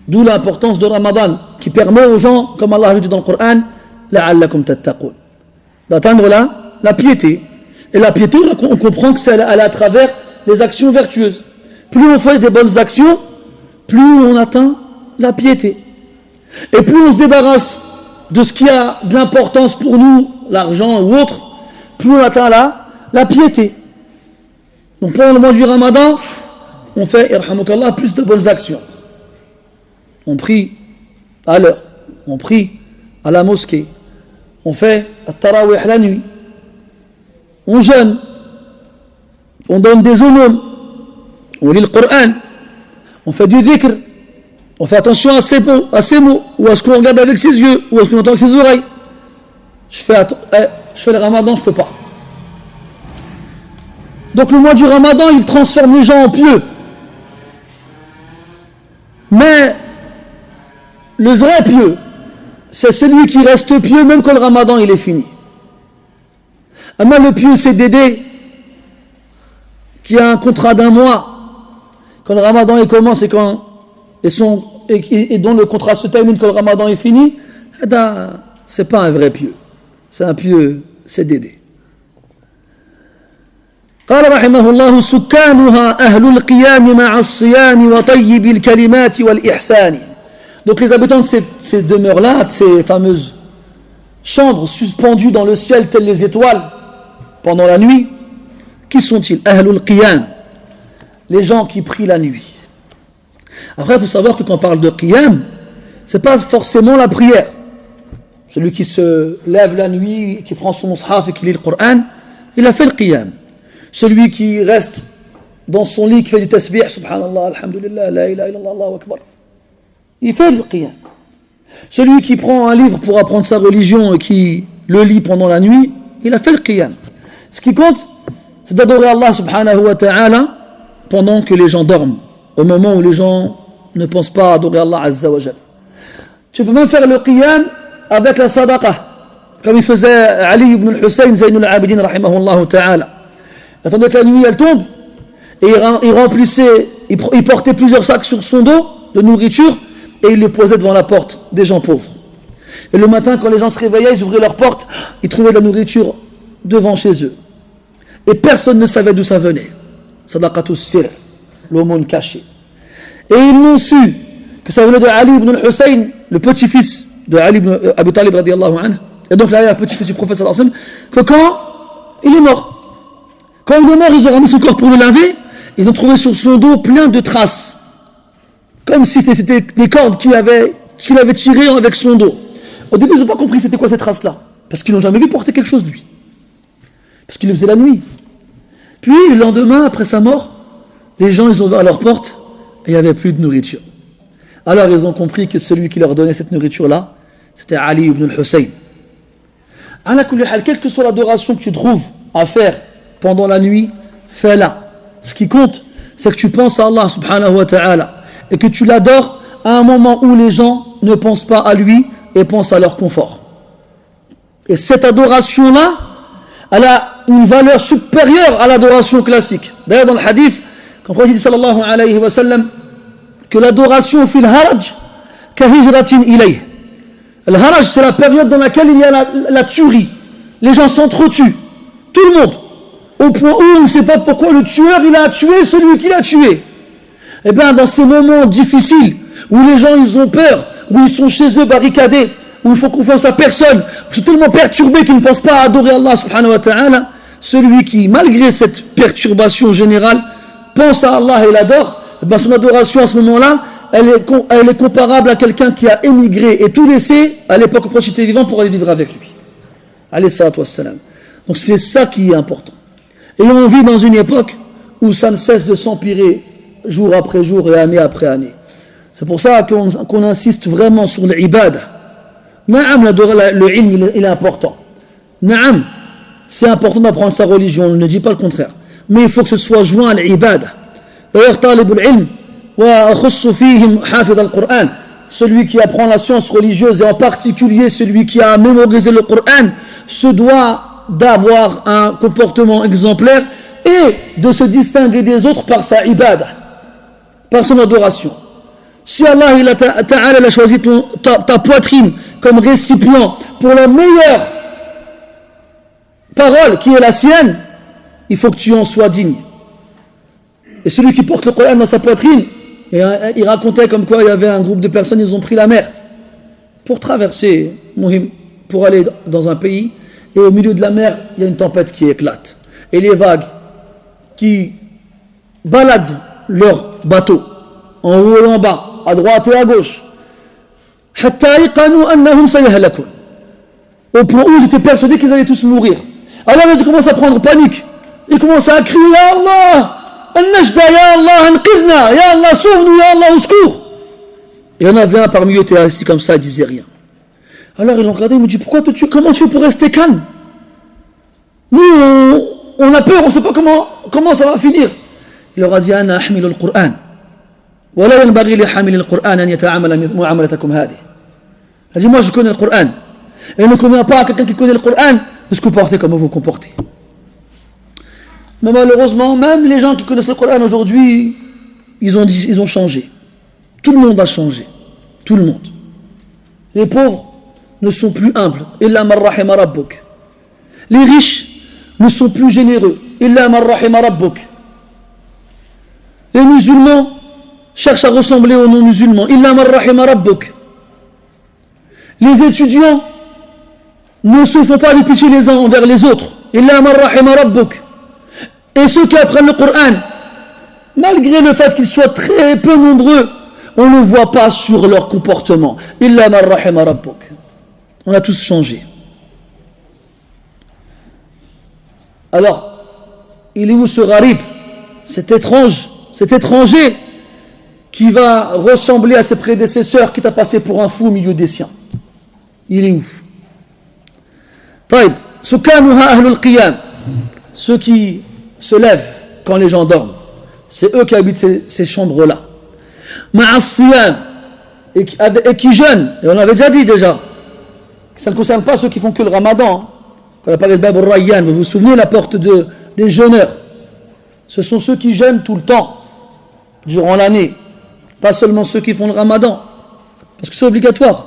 D'où l'importance de Ramadan qui permet aux gens, comme Allah le dit dans le Coran, la'allakum tattaqun, d'atteindre la piété. Et la piété, on comprend que c'est à travers les actions vertueuses. Plus on fait des bonnes actions, plus on atteint la piété. Et plus on se débarrasse de ce qui a de l'importance pour nous, l'argent ou autre, plus on atteint la piété. Donc pendant le mois du Ramadan, on fait, irhamukallah, plus de bonnes actions. On prie à l'heure, on prie à la mosquée, on fait at-tarawih la nuit, on jeûne, on donne des aumônes, on lit le Coran, on fait du dhikr, on fait attention à ses mots, ou à ce qu'on regarde avec ses yeux, ou à ce qu'on entend avec ses oreilles. Je fais le Ramadan, je ne peux pas. Donc le mois du Ramadan, il transforme les gens en pieux. Mais le vrai pieux, c'est celui qui reste pieux même quand le Ramadan il est fini. Mais le pieux, c'est d'aider qui a un contrat d'un mois, quand le ramadan il commence et dont le contrat se termine quand le ramadan est fini, c'est pas un vrai pieux, c'est un pieux CDD. قال رحمه الله سكانها أهل القيام مع الصيام وطيب الكلمات والإحسان. Donc les habitants de ces demeures-là, de ces fameuses chambres suspendues dans le ciel telles les étoiles pendant la nuit, qui sont-ils? Ahlul Qiyam, les gens qui prient la nuit. Après, il faut savoir que quand on parle de Qiyam, c'est pas forcément la prière. Celui qui se lève la nuit, qui prend son mushaf et qui lit le Coran, il a fait le Qiyam. Celui qui reste dans son lit, qui fait du tasbih, subhanallah, alhamdulillah, la ilaha illallah, Allahu akbar, il fait le Qiyam. Celui qui prend un livre pour apprendre sa religion et qui le lit pendant la nuit, il a fait le Qiyam. Ce qui compte, c'est d'adorer Allah subhanahu wa ta'ala pendant que les gens dorment, au moment où les gens ne pensent pas adorer Allah azza wa jal. Tu peux même faire le Qiyam avec la sadaqa, comme il faisait Ali ibn al-Hussein Zaynul Abidin rahimahullah ta'ala. Il attendait que la nuit elle tombe et il portait plusieurs sacs sur son dos de nourriture et il les posait devant la porte des gens pauvres. Et le matin, quand les gens se réveillaient, ils ouvraient leur porte, ils trouvaient de la nourriture devant chez eux. Et personne ne savait d'où ça venait. Sadaqatus sir, l'aumône cachée. Et ils n'ont su que ça venait de Ali ibn al-Hussein, le petit-fils de Ali ibn Abi Talib radiyallahu anhu, et donc là, il y a le petit-fils du prophète sallallahu alayhi wa sallam, que quand il est mort, ils ont ramené son corps pour le laver, ils ont trouvé sur son dos plein de traces, comme si c'était des cordes qu'il avait tirées avec son dos. Au début, ils n'ont pas compris c'était quoi ces traces-là, parce qu'ils n'ont jamais vu porter quelque chose de lui, parce qu'il le faisait la nuit. Puis, le lendemain, après sa mort, les gens, ils ont ouvert leur porte, et il n'y avait plus de nourriture. Alors, ils ont compris que celui qui leur donnait cette nourriture-là, c'était Ali ibn al-Hussein. Quelle que soit l'adoration que tu trouves à faire pendant la nuit, fais-la. Ce qui compte, c'est que tu penses à Allah subhanahu wa ta'ala et que tu l'adores à un moment où les gens ne pensent pas à lui et pensent à leur confort. Et cette adoration-là, elle a une valeur supérieure à l'adoration classique. D'ailleurs, dans le hadith, quand le prophète sallallahu alayhi wa sallam, que l'adoration fil haraj ka hijratin ilayh. Le haraj, c'est la période dans laquelle il y a la tuerie. Les gens s'entretuent. Tout le monde. Au point où on ne sait pas pourquoi le tueur, il a tué celui qui l'a tué. Eh bien, dans ces moments difficiles, où les gens, ils ont peur, où ils sont chez eux barricadés, où ils font confiance à personne, ils sont tellement perturbés qu'ils ne pensent pas à adorer Allah subhanahu wa ta'ala, celui qui, malgré cette perturbation générale, pense à Allah et l'adore, eh bien, son adoration à ce moment-là, elle est comparable à quelqu'un qui a émigré et tout laissé à l'époque où le prophète était vivant pour aller vivre avec lui. Alayhi salatu wassalam. Donc c'est ça qui est important. Et on vit dans une époque où ça ne cesse de s'empirer jour après jour et année après année. C'est pour ça qu'on insiste vraiment sur l'ibad. Naam, le ilm, il est important. Naam, c'est important d'apprendre sa religion, on ne dit pas le contraire. Mais il faut que ce soit joint à l'ibad. D'ailleurs, talibul ilm, wa akhussu fihim hafid al-Qur'an, celui qui apprend la science religieuse et en particulier celui qui a mémorisé le Coran se doit d'avoir un comportement exemplaire et de se distinguer des autres par sa ibada, par son adoration. Si Allah Ta'ala a choisi ta poitrine comme récipient pour la meilleure parole qui est la sienne, il faut que tu en sois digne. Et celui qui porte le Coran dans sa poitrine, il racontait comme quoi il y avait un groupe de personnes, ils ont pris la mer pour traverser, pour aller dans un pays. Et au milieu de la mer, il y a une tempête qui éclate. Et les vagues qui baladent leur bateau, en haut et en bas, à droite et à gauche. Au point où ils étaient persuadés qu'ils allaient tous mourir. Alors ils commencent à prendre panique. Ils commencent à crier « Ya Allah, Al-Najda, Ya Allah, Anqidna, Ya Allah, sauve-nous, Ya Allah, au secours !» Et il y en avait un parmi eux qui était assis comme ça, il disait rien. Alors ils l'ont regardé, il me dit pourquoi comment tu fais pour rester calme? Nous on a peur, on ne sait pas comment ça va finir. Il leur a dit Ana ahmilu al-Qur'an wa la yanbaghi li hamil al-Qur'an an yata'amala mu'amalatakum hadhihi. Il a dit moi je connais le Qur'an et il ne convient pas à quelqu'un qui connaît le Qur'an de se comporter comme vous vous comportez. Mais malheureusement, même les gens qui connaissent le Coran aujourd'hui, ils ont changé. Tout le monde a changé. Tout le monde. Les pauvres ne sont plus humbles. Illa man rahima rabbuk. Les riches ne sont plus généreux. Illa man rahima rabbuk. Les musulmans cherchent à ressembler aux non-musulmans. Illa man rahima rabbuk. Les étudiants ne se font pas de pitié les uns envers les autres. Illa man rahima rabbuk. Et ceux qui apprennent le Coran, malgré le fait qu'ils soient très peu nombreux, on ne voit pas sur leur comportement. Illa man rahima rabbuk. On a tous changé. Alors, il est où ce gharib, cet étranger qui va ressembler à ses prédécesseurs, qui t'a passé pour un fou au milieu des siens? Il est où? Taïb, sukanuha ahlul qiyam, ceux qui se lèvent quand les gens dorment, c'est eux qui habitent ces chambres-là. Ma'as-siyam, et qui jeûnent, et on l'avait déjà dit déjà, ça ne concerne pas ceux qui font que le ramadan. Quand on a parlé de Bab al-Rayyan, vous vous souvenez, la porte des jeûneurs, ce sont ceux qui jeûnent tout le temps, durant l'année, pas seulement ceux qui font le ramadan, parce que c'est obligatoire.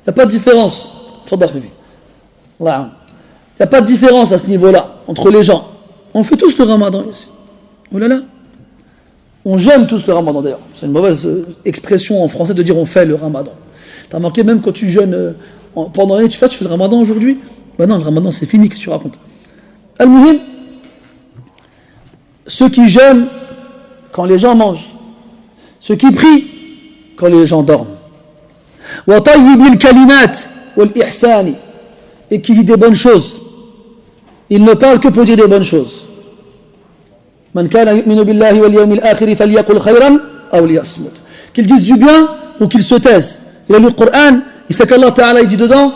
Il n'y a pas de différence. Il n'y a pas de différence à ce niveau-là, entre les gens. On fait tous le ramadan ici. Oh là là. On jeûne tous le ramadan d'ailleurs. C'est une mauvaise expression en français de dire on fait le ramadan. Tu as remarqué même quand tu jeûnes pendant l'année, tu fais le ramadan aujourd'hui? Ben non, le ramadan c'est fini, qu'est-ce que tu racontes? Al-Muhim, ceux qui jeûnent quand les gens mangent, ceux qui prient quand les gens dorment. Wa tayyibil kalimat wal ihsani, et qui dit des bonnes choses. Il ne parle que pour dire des bonnes choses. Man kana yu'minu billahi wal yawmil akhir falyaqul khayran aw liyasmut. Qu'ils disent du bien ou qu'ils se taisent. Il a lu le Coran, il sait qu'Allah Ta'ala il dit dedans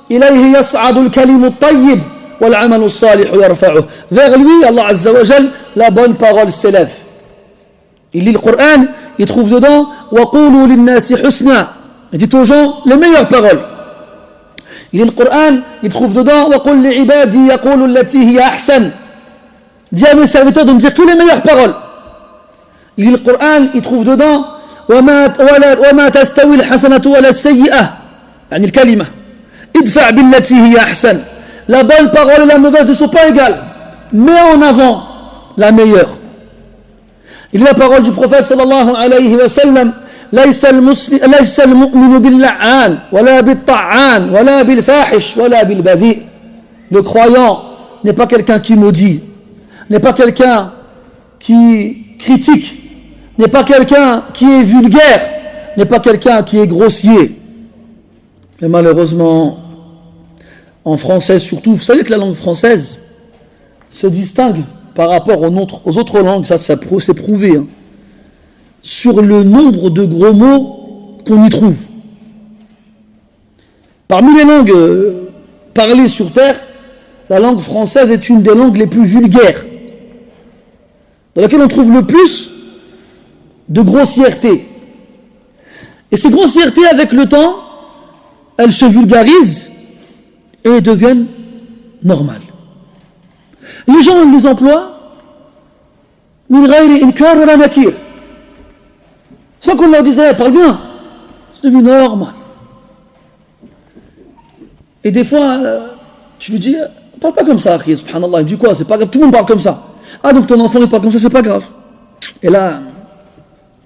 ilayhi yas'adu al-kalimu at-tayyib wal 'amalu as-salih yarfa'uhu. Vers lui, Allah Azza wa Jal, la bonne parole s'élève. Il lit le Coran, il trouve dedans wa qulu lin-nasi husna. Il dit aux gens les meilleures paroles. Il lit le Coran, il trouve dedans wa qul li ibadi yaqulu allati hiya ahsan. Dis à mes serviteurs de me dire que les meilleures paroles. Il lit le Coran, il trouve dedans وما تستوي الحسنة ولا السيئة يعني الكلمة ادفع بالتي هي أحسن. La bonne parole et la mauvaise ne sont pas égales. Mets en avant la meilleure. Il y a la parole du prophète sallallahu alayhi wa sallam ليس المؤمن باللعان ولا بالطعان ولا بالفاحش ولا بالبذيء. Le croyant n'est pas quelqu'un qui maudit, n'est pas quelqu'un qui critique, n'est pas quelqu'un qui est vulgaire, n'est pas quelqu'un qui est grossier. Mais malheureusement, en français surtout, vous savez que la langue française se distingue par rapport aux autres langues, ça c'est prouvé, hein, sur le nombre de gros mots qu'on y trouve. Parmi les langues parlées sur Terre, la langue française est une des langues les plus vulgaires, dans laquelle on trouve le plus de grossièreté. Et ces grossièretés, avec le temps, elles se vulgarisent et deviennent normales. Les gens les emploient min ghayri inkar wala nakir, sans qu'on leur dise parle bien, c'est devenu normal. Et des fois, tu lui dis parle pas comme ça, subhanallah. Il dit quoi? C'est pas grave, tout le monde parle comme ça. Ah, donc ton enfant ne parle comme ça, c'est pas grave. Et là,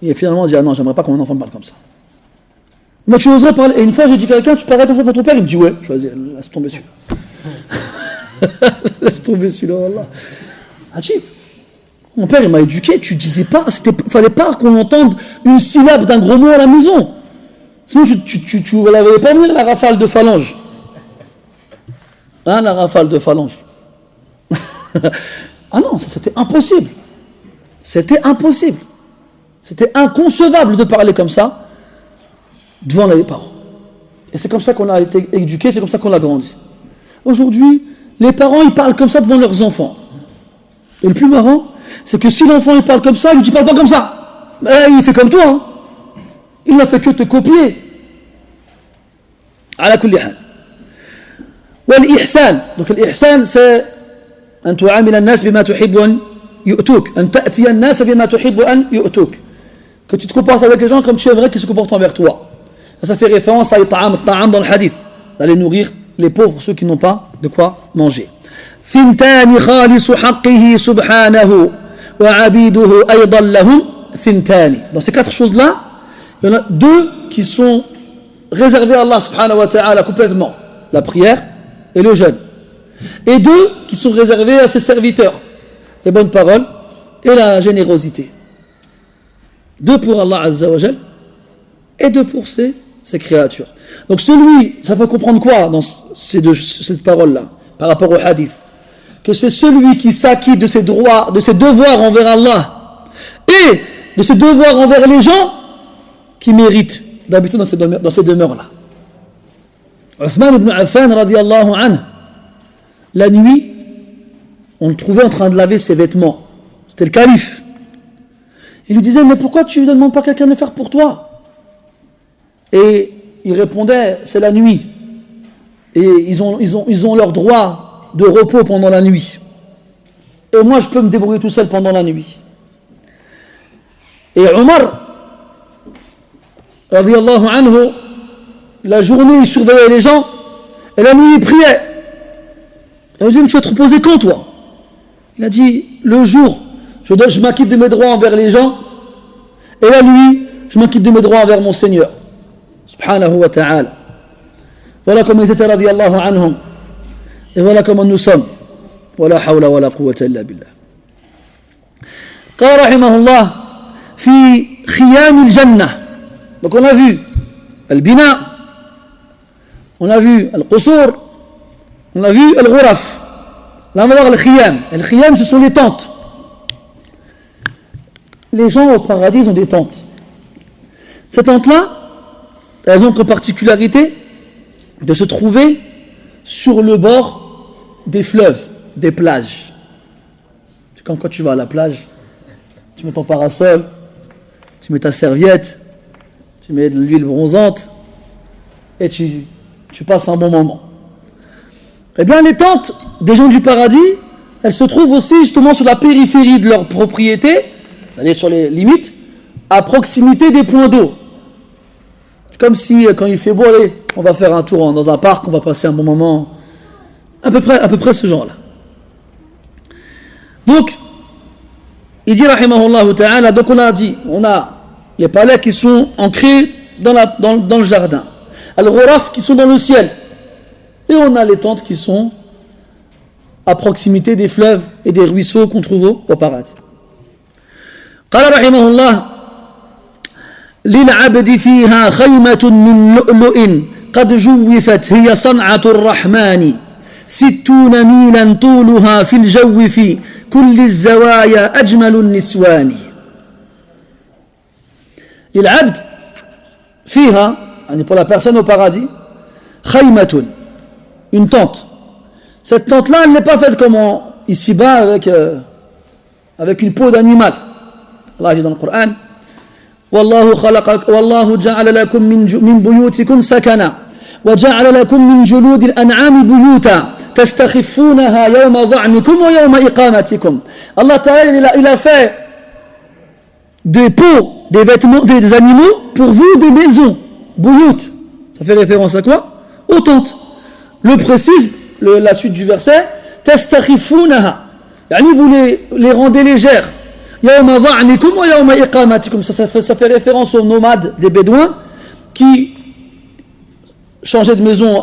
il finalement dit ah non, j'aimerais pas que mon enfant parle comme ça. Mais tu oserais parler. Et une fois, j'ai dit à quelqu'un, tu parles comme ça pour ton père? Il me dit ouais. Je vas-y, laisse tomber celui-là. Laisse tomber celui-là, wallah. Ajib. Mon père, il m'a éduqué, tu disais pas, fallait pas qu'on entende une syllabe d'un gros mot à la maison. Sinon, tu l'avais pas venir la rafale de phalange. Hein, la rafale de phalange. Ah non, ça c'était impossible. C'était impossible. C'était inconcevable de parler comme ça devant les parents. Et c'est comme ça qu'on a été éduqué, c'est comme ça qu'on a grandi. Aujourd'hui, les parents, ils parlent comme ça devant leurs enfants. Et le plus marrant, c'est que si l'enfant il parle comme ça, il ne dit parle pas comme ça. Il fait comme toi. Hein. Il n'a fait que te copier. Ala kulli hal. Wal ihsan. Donc l'ihsan, c'est أن تعامل الناس بما تحب أن يؤتوك أن تأتي الناس بما تحب أن يؤتوك que tu te comportes avec les gens comme tu aimerais qu'ils se comportent envers toi. Ça fait référence à الطعام dans le hadith, d'aller nourrir les pauvres, ceux qui n'ont pas de quoi manger. ثنتان خالص حقه سبحانه وعبيده أيضا لهم ثنتان. Dans ces quatre choses-là, il y en a deux qui sont réservées à Allah subhanahu wa ta'ala complètement, la prière et le jeûne. Et deux qui sont réservées à ses serviteurs, les bonnes paroles et la générosité. Deux pour Allah Azza wa Jal et deux pour ses créatures. Donc celui, ça fait comprendre quoi dans cette parole-là, par rapport au hadith? Que c'est celui qui s'acquitte de ses droits, de ses devoirs envers Allah et de ses devoirs envers les gens qui méritent d'habiter dans ces demeures-là. Uthman ibn Affan radiyallahu anhu, la nuit, on le trouvait en train de laver ses vêtements. C'était le calife. Il lui disait, mais pourquoi tu ne demandes pas quelqu'un de le faire pour toi? Et il répondait, c'est la nuit. Et ils ont leur droit de repos pendant la nuit. Et moi, je peux me débrouiller tout seul pendant la nuit. Et Omar, radiyallahu anhu, la journée, il surveillait les gens, et la nuit, il priait. Et on lui dit, mais tu vas te reposer quand, toi? Il a dit, le jour, je m'acquitte de mes droits envers les gens, et la nuit, je m'acquitte de mes droits envers mon Seigneur. Subhanahu wa ta'ala. Voilà comment ils étaient, radiyallahu anhum. Et voilà comment nous sommes. Wala hawla wala quwwata illa billah. قال رحمه الله في خيام الجنة. Donc on a vu al-bina, on a vu al-qusur, on a vu al-ghuraf. Là on va voir al-khiyam. Al-khiyam, ce sont les tentes. Les gens au paradis ont des tentes. Ces tentes-là, elles ont comme particularité de se trouver sur le bord des fleuves, des plages. C'est comme quand tu vas à la plage, tu mets ton parasol, tu mets ta serviette, tu mets de l'huile bronzante et tu passes un bon moment. Eh bien, les tentes des gens du paradis, elles se trouvent aussi justement sur la périphérie de leur propriété, c'est-à-dire sur les limites, à proximité des points d'eau. Comme si, quand il fait beau, allez, on va faire un tour dans un parc, on va passer un bon moment, à peu près ce genre-là. Donc, il dit, rahimahullah ta'ala, donc on a dit, on a les palais qui sont ancrés dans le jardin, al-ghuraf qui sont dans le ciel, et on a les tentes qui sont à proximité des fleuves et des ruisseaux qu'on trouve au paradis. قال رحمه الله للعبد فيها خيمة من لؤلؤ قد جوفت هي صنعة الرحمن 60 ميلا طولها في الجو في كل الزوايا أجمل النسوان. للعبد فيها, يعني pour la personne au paradis, خيمة, une tente. Cette tente-là, elle n'est pas faite comme ici-bas avec une peau d'animal. Allah dit dans le Coran, والله جعل لكم من بيوتكم سكنا وجعل لكم من جلود الأنعام بيوتا تستخفونها يوم ظعنكم ويوم إقامتكم. Allah Ta'ala, il a fait des peaux, des vêtements, des animaux pour vous, des maisons. Buyut, ça fait référence à quoi? Aux tentes. Le précise, la suite du verset, تستخفونها, يعني vous les rendez légères. يوم ظعنكم ويوم إقامتكم, ça fait référence aux nomades des bédouins qui changeaient de maison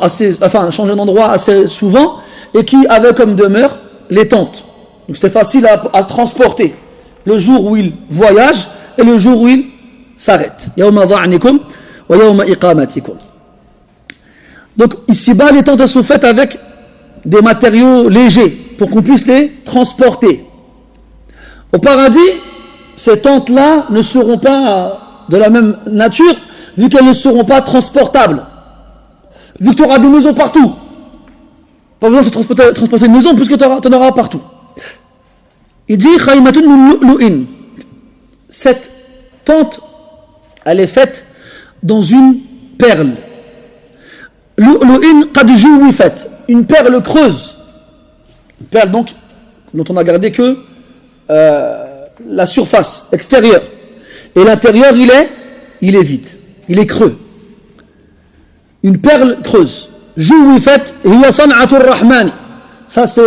changeaient d'endroit assez souvent et qui avaient comme demeure les tentes. Donc c'est facile à transporter le jour où ils voyagent et le jour où ils s'arrêtent. يوم ظعنكم ويوم إقامتكم. Donc ici-bas, les tentes sont faites avec des matériaux légers pour qu'on puisse les transporter. Au paradis, ces tentes-là ne seront pas de la même nature, vu qu'elles ne seront pas transportables. Vu que tu auras des maisons partout. Pas besoin de transporter une maison, puisque tu en auras partout. Il dit, khaymatun min lu'lu'in. Cette tente, elle est faite dans une perle. Lu'lu'in qad juwifat. Une perle creuse. Une perle donc dont on a gardé que la surface extérieure. Et l'intérieur, il est vide, il est creux. Une perle creuse. Jouifat hiya san'atur rahmani. Ça c'est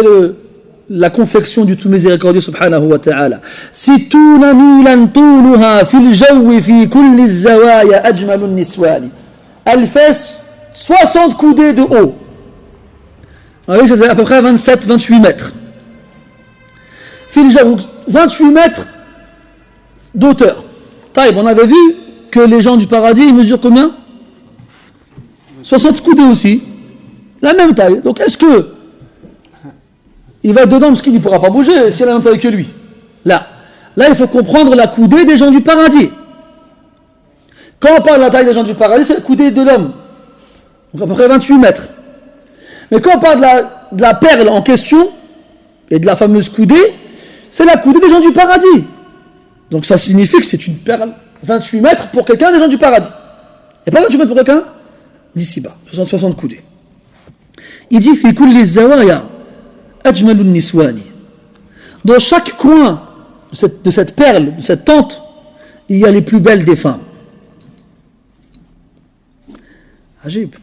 la confection du tout miséricordieux subhanahu wa ta'ala. Situna milan tuluha fil jawi fi kulli az-zawaya ajmalun niswani. Elle fait 60 coudées de haut. Oui, c'est à peu près 27-28 mètres. Fil jawi, 28 mètres d'auteur. Taïb, on avait vu que les gens du paradis, ils mesurent combien? 60 coudées aussi. La même taille. Donc est-ce que il va être dedans parce qu'il ne pourra pas bouger s'il a la même taille que lui? Là, il faut comprendre la coudée des gens du paradis. Quand on parle de la taille des gens du paradis, c'est la coudée de l'homme. Donc à peu près 28 mètres. Mais quand on parle de la perle en question, et de la fameuse coudée, c'est la coudée des gens du paradis. Donc ça signifie que c'est une perle 28 mètres pour quelqu'un des gens du paradis. Et pas 28 mètres pour quelqu'un d'ici-bas. 60 coudées. Il dit, fi kulli zawaya ajmalun niswani. Dans chaque coin de cette perle, de cette tente, il y a les plus belles des femmes. Ajib.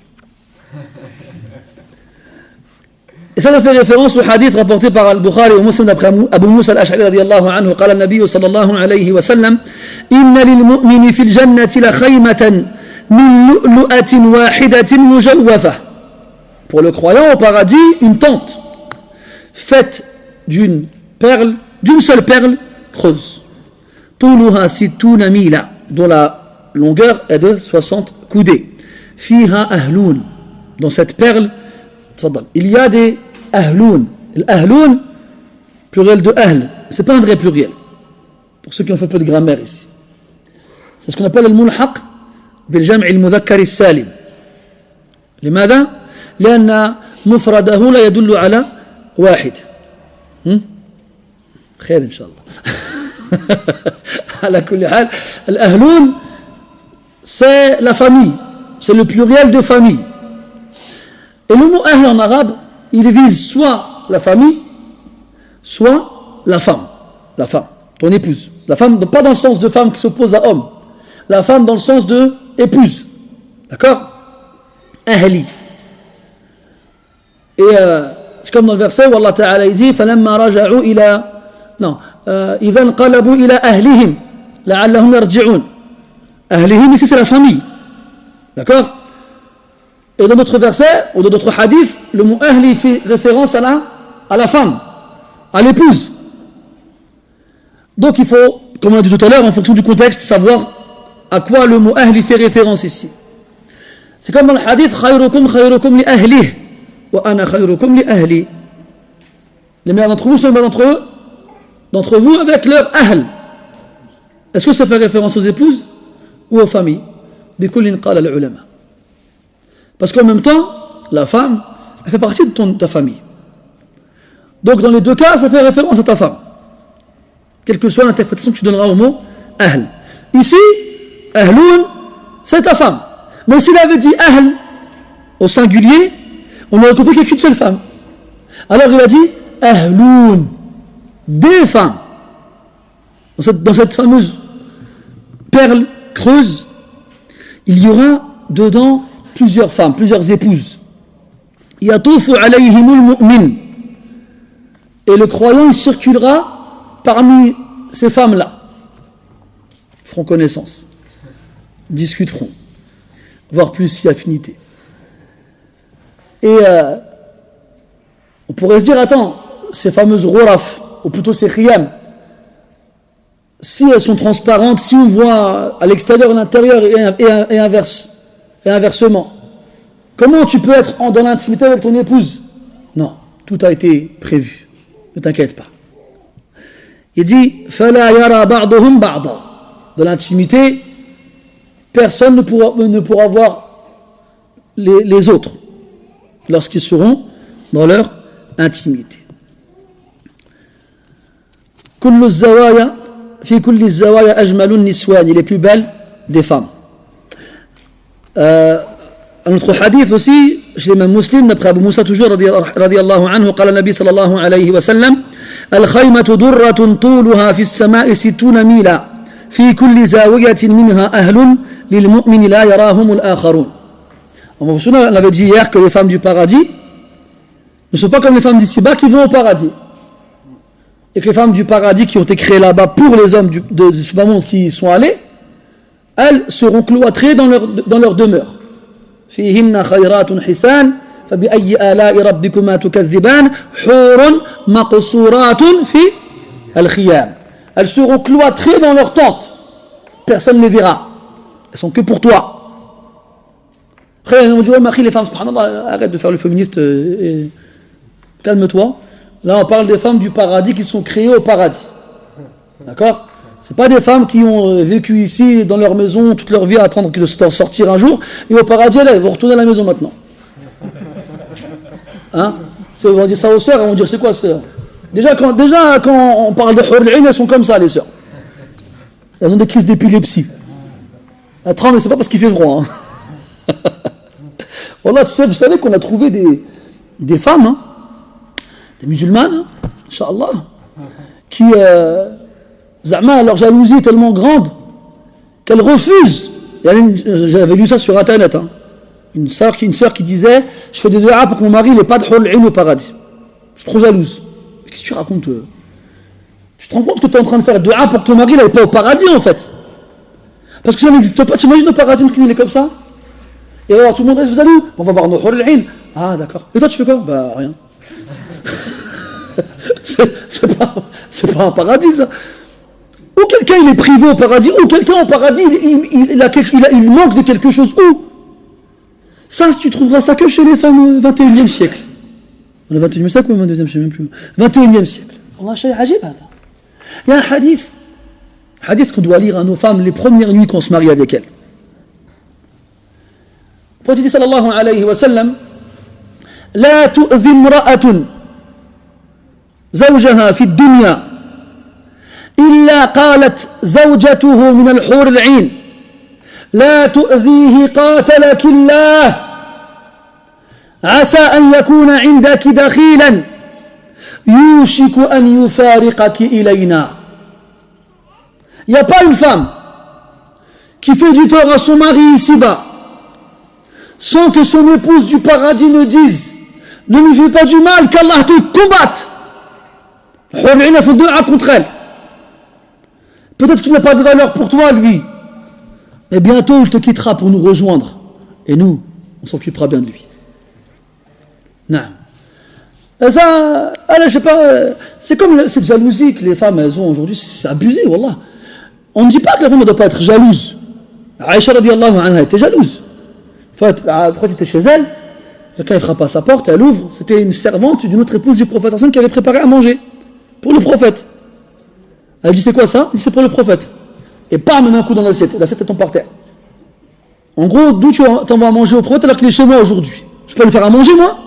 Et ça fait référence au hadith rapporté par Al-Bukhari et Muslim d'après Abu Musa al-Ash'ari radiyallahu anhu. قال النبي صلى الله عليه وسلم إن للمؤمن في الجنة لخيمة من لؤلؤة واحدة مجوفة. Pour le croyant au paradis, une tente faite d'une seule perle creuse. طولها 60 ميلا, dont la longueur est de 60 coudées. فيها أهلون. Dans cette perle, il y a des ahloun. L'ahloun, pluriel de ahl, c'est pas un vrai pluriel. Pour ceux qui ont fait peu de grammaire ici. C'est ce qu'on appelle le mulhaq بالجمع المذكر السالم. لماذا؟ لأن مفرده لا يدل على واحد. خير إن شاء الله. على كل حال الأهلون c'est la famille, c'est le pluriel de famille. Et le mot ahl en arabe, il vise soit la famille, soit la femme, ton épouse. La femme, pas dans le sens de femme qui s'oppose à homme, la femme dans le sens de épouse. D'accord? Ahli. Et c'est comme dans le verset où Allah Ta'ala dit فَلَمَّا رَجَعُوا إِلَى إِذَا انْقَلَبُوا إِلَى أَهْلِهِمْ لَعَلَّهُمْ يَرْجِعُونَ. Ahlihim ici c'est la famille. D'accord? Et dans d'autres versets, ou dans d'autres hadiths, le mot ahli fait référence à la femme, à l'épouse. Donc il faut, comme on a dit tout à l'heure, en fonction du contexte, savoir à quoi le mot ahli fait référence ici. C'est comme dans le hadith, khayrukum khayrukum li ahlih, wa ana khayrukum li ahli. Les meilleurs d'entre vous sont les meilleurs d'entre vous avec leur ahl. Est-ce que ça fait référence aux épouses ou aux familles? Bikullin qala al-ulama. Parce qu'en même temps, la femme, elle fait partie de ta famille. Donc dans les deux cas, ça fait référence à ta femme. Quelle que soit l'interprétation que tu donneras au mot ahl. Ici, ahloun, c'est ta femme. Mais s'il avait dit ahl au singulier, on aurait compris qu'il n'y a qu'une seule femme. Alors il a dit ahloun, des femmes. Dans cette fameuse perle creuse, il y aura dedans plusieurs femmes, plusieurs épouses. Yatufu alayhimul mu'min. Et le croyant, il circulera parmi ces femmes-là. Ils feront connaissance, discuteront, voire plus si affinité. Et on pourrait se dire, attends, ces fameuses ghuraf, ou plutôt ces khiyam, si elles sont transparentes, si on voit à l'extérieur et à l'intérieur et inversement, comment tu peux être dans l'intimité avec ton épouse? Non, tout a été prévu. Ne t'inquiète pas. Il dit فَلَا يَرَى بَعْضُهُمْ بَعْضًا. De l'intimité, personne ne pourra voir les autres lorsqu'ils seront dans leur intimité. كُلُّ الزَّوَايَا في كل الزوايا أجمل النسوان. Les plus belles des femmes. Un autre hadith aussi, chez l'imam Muslim, d'après Abu Musa toujours, radiyallahu anhu, قال النبي صلى الله عليه وسلم الخيمة درة طولها في السماء 60 ميلا في كل زاوية منها أهل للمؤمن لا يراهم الآخرون. On avait dit hier que les femmes du paradis ne sont pas comme les femmes d'ici-bas qui vont au paradis. Et que les femmes du paradis qui ont été créées là-bas pour les hommes de ce bas monde qui y sont allés, elles seront cloîtrées dans leur demeure. فيهن خيرات حسان فبأي آلاء ربكما تكذبان حور مقصورات في الخيام. Elles seront cloîtrées dans leur tente. Personne ne les verra. Elles sont que pour toi. Après, on dit, ouais, Marie, les femmes, subhanallah, arrête de faire le féministe, calme-toi. Là, on parle des femmes du paradis qui sont créées au paradis. D'accord? C'est pas des femmes qui ont vécu ici, dans leur maison, toute leur vie à attendre de sortir un jour, et au paradis, là, elles vont retourner à la maison maintenant. Hein? On va dire ça aux sœurs, elles vont dire, c'est quoi, sœur? Déjà, quand on parle de Hur al-Ain, elles sont comme ça, les sœurs. Elles ont des crises d'épilepsie. Elles tremblent, c'est pas parce qu'il fait froid. Hein. Voilà, vous savez qu'on a trouvé des femmes, hein, des musulmanes, hein, Inch'Allah, qui, leur jalousie est tellement grande qu'elles refusent. J'avais lu ça sur internet, hein, une sœur qui disait, je fais des du'a pour que mon mari n'ait pas de Hur al-Ain au paradis. Je suis trop jalouse. Qu'est-ce que tu racontes? Tu te rends compte que tu es en train de faire du'a pour que ton mari n'aille pas au paradis en fait? Parce que ça n'existe pas. Tu imagines au paradis, il est comme ça? Et alors tout le monde reste, vous allez où? On va voir nos Hur al-Ain. Ah d'accord. Et toi tu fais quoi? Bah rien. c'est pas un paradis ça. Ou quelqu'un il est privé au paradis, ou quelqu'un au paradis il manque de quelque chose. Où? Ça, tu trouveras ça que chez les femmes au 21e siècle. On est 21e siècle ou 22e, je ne sais même plus. 21e siècle. Allah shay ajib. Il y a un hadith qu'on doit lire à nos femmes les premières nuits qu'on se marie avec elles. Le prophète sallallahu alayhi wa sallam, لا تؤذي امرأة زوجها في الدنيا إلا قالت زوجته من الحور العين لا تؤذيه قاتلك الله عسى أن يكون عندك دخيلا يوشك أن يفارقك إلينا. Il n'y a pas une femme qui fait du tort à son mari ici-bas sans que son épouse du paradis ne dise ne lui fais pas du mal, qu'Allah te combatte. Il a fait du'a contre elle. Peut-être qu'il n'a pas de valeur pour toi, lui, mais bientôt il te quittera pour nous rejoindre et nous, on s'occupera bien de lui. Non. Et ça, je sais pas, c'est comme cette jalousie que les femmes elles ont aujourd'hui, c'est abusé, wallah. On ne dit pas que la femme ne doit pas être jalouse. Aïcha radiallahu anha était jalouse. Quand elle était chez elle, quelqu'un frappe à sa porte, elle ouvre, c'était une servante d'une autre épouse du prophète qui avait préparé à manger pour le prophète. Elle dit c'est quoi ça? Elle dit c'est pour le prophète. Et bam, met un coup dans l'assiette, l'assiette tombe par terre. En gros, d'où tu t'envoies à manger au prophète alors qu'il est chez moi aujourd'hui? Je peux le faire à manger moi?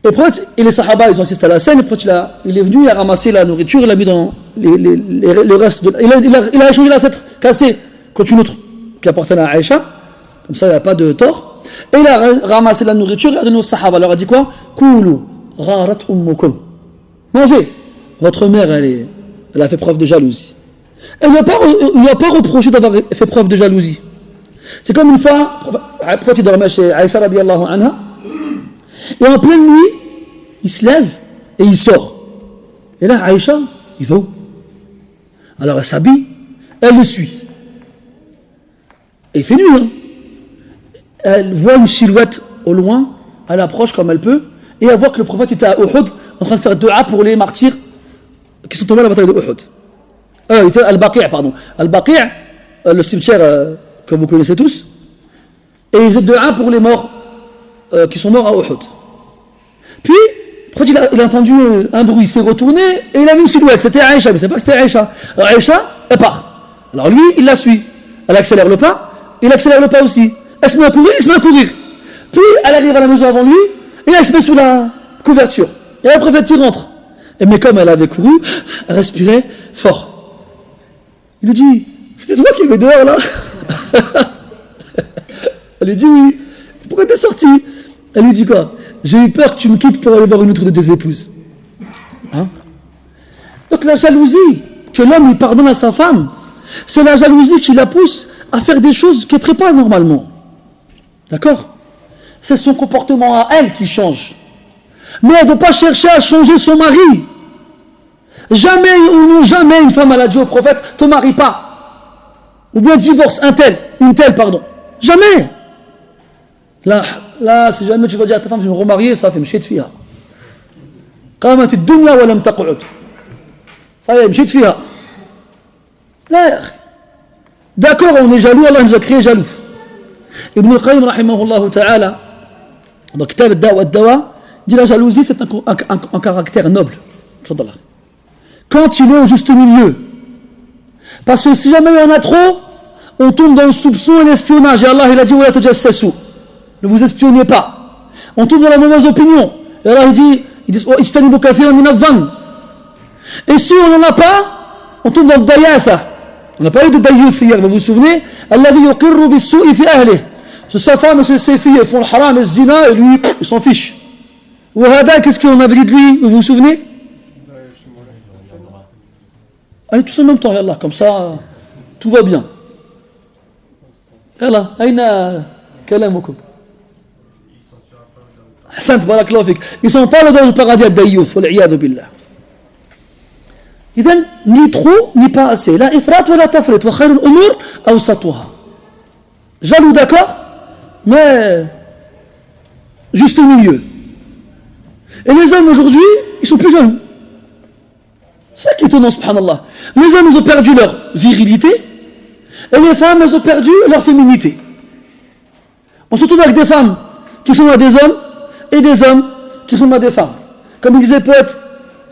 Et le prophète et les sahaba ils ont assisté à la scène, et le prophète il est venu, il a ramassé la nourriture, il l'a mis dans le reste de. Il a échangé l'assiette cassée contre une autre qui appartenait à Aïcha, comme ça il n'y a pas de tort. Et il a ramassé la nourriture, il a donné aux sahaba, il leur a dit quoi? Koulou, gharat ummukum. Mangez. Votre mère, elle a fait preuve de jalousie. Elle ne lui a pas reproché d'avoir fait preuve de jalousie. C'est comme une fois, le prophète il dormait chez Aïcha radiallahu anha, et en pleine nuit, il se lève et il sort. Et là, Aïcha, il va où? Alors elle s'habille, elle le suit. Et il fait nuit, hein. Elle voit une silhouette au loin, elle approche comme elle peut, et elle voit que le prophète était à Uhud, en train de faire dua pour les martyrs qui sont tombés à la bataille de Uhud. Il était à Al-Baqi', pardon. Al-Baqi', le cimetière que vous connaissez tous, et il faisait dua pour les morts qui sont morts à Uhud. Puis, il a entendu un bruit, il s'est retourné et il a vu une silhouette, c'était Aïcha, mais c'est pas que c'était Aïcha. Alors Aïcha, elle part. Alors lui, il la suit. Elle accélère le pas, il accélère le pas aussi. Elle se met à courir, il se met à courir. Puis, elle arrive à la maison avant lui et elle se met sous la couverture. Et le prophète il rentre. Mais comme elle avait couru, elle respirait fort. Il lui dit, c'était toi qui étais dehors là? Elle lui dit oui. Pourquoi t'es sorti? Elle lui dit quoi? J'ai eu peur que tu me quittes pour aller voir une autre de tes épouses. Hein? Donc la jalousie que l'homme il pardonne à sa femme, c'est la jalousie qui la pousse à faire des choses qu'elle ne ferait pas normalement. D'accord? C'est son comportement à elle qui change. Mais elle ne doit pas chercher à changer son mari. Jamais ou non jamais une femme elle a dit au prophète, te marie pas. Ou bien divorce, une telle, pardon. Jamais. Là, si jamais tu vas dire à ta femme, je vais me remarier, ça fait mchit fiha. قامت الدنيا ولم تقعد. Ça y est, mchit fiha. Là, d'accord, on est jaloux, Allah nous a créé jaloux. Ibn al-Qayyim, rahimahullah ta'ala, dans Kitab al-Dawa al-Dawa, dit la jalousie, c'est un caractère noble. Quand il est au juste milieu. Parce que si jamais il y en a trop, on tombe dans le soupçon et l'espionnage. Et Allah, il a dit, ne vous espionnez pas. On tombe dans la mauvaise opinion. Et Allah, il dit, et si on n'en a pas, on tombe dans le dayatha. On n'a pas eu de dayuth hier, vous vous souvenez? C'est sa femme et ses filles, elles font le haram et le zina, et lui, il s'en fiche. Wahada, qu'est-ce qu'on avait dit de lui? Vous vous souvenez? Allez tous en même temps, Yallah, comme ça, tout va bien. Yallah, aïna kalamukum. Hassan, barakallahu fik. Ils ne sont pas dans le paradis à Dayyuth, wal'iyadu billah. Idhan, ni trop, ni pas assez. La ifrat wa la tafrit, wa khairul umur, awsatuha. Jaloux, d'accord, mais juste au milieu. Et les hommes aujourd'hui, ils sont plus jeunes. C'est ça qui est étonnant, subhanallah. Les hommes, ils ont perdu leur virilité, et les femmes, elles ont perdu leur féminité. On se retrouve avec des femmes qui sont à des hommes, et des hommes qui sont à des femmes. Comme il disait le poète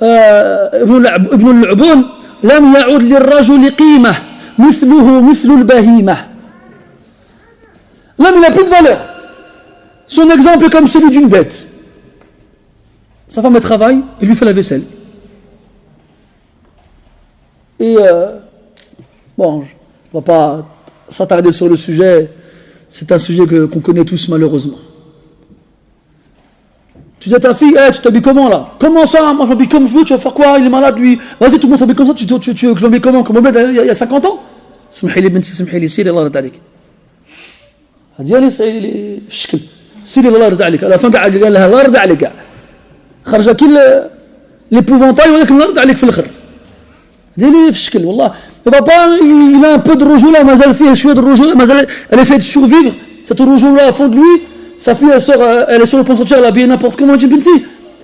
Ibn al-Uboun, Lam ya'ud lirrajuli qimah, mithluhu mithlu al-bahimah. L'homme, il n'a plus de valeur. Son exemple est comme celui d'une bête. Sa femme, elle travaille, et lui fait la vaisselle. Et bon, je ne vais pas s'attarder sur le sujet, c'est un sujet qu'on connaît tous malheureusement. Tu dis à ta fille, hey, tu t'habilles comment là? Comment ça? Moi je m'habille comme je veux, tu vas faire quoi? Il est malade lui. Vas-y, tout le monde s'habille comme ça, tu veux que je m'habille comment? Comme il y a 50 ans? Smahili benti, smahili, siri, Allah rada alik. هذه يعني في الشكل سيري الله يرضى عليك على فين قال لها الله يرضى عليك كاع خرج كل ليبوفونتاي ولكن الله يرضى عليك في الاخر هذه لي في الشكل والله بابا il a un peu de الرجوله مازال فيه شويه de الرجوله مازال elle essaie de survivre cette الرجوله à fond de lui sa fille elle sort elle est sur le point de sortir elle a habillé n'importe comment elle dit Binti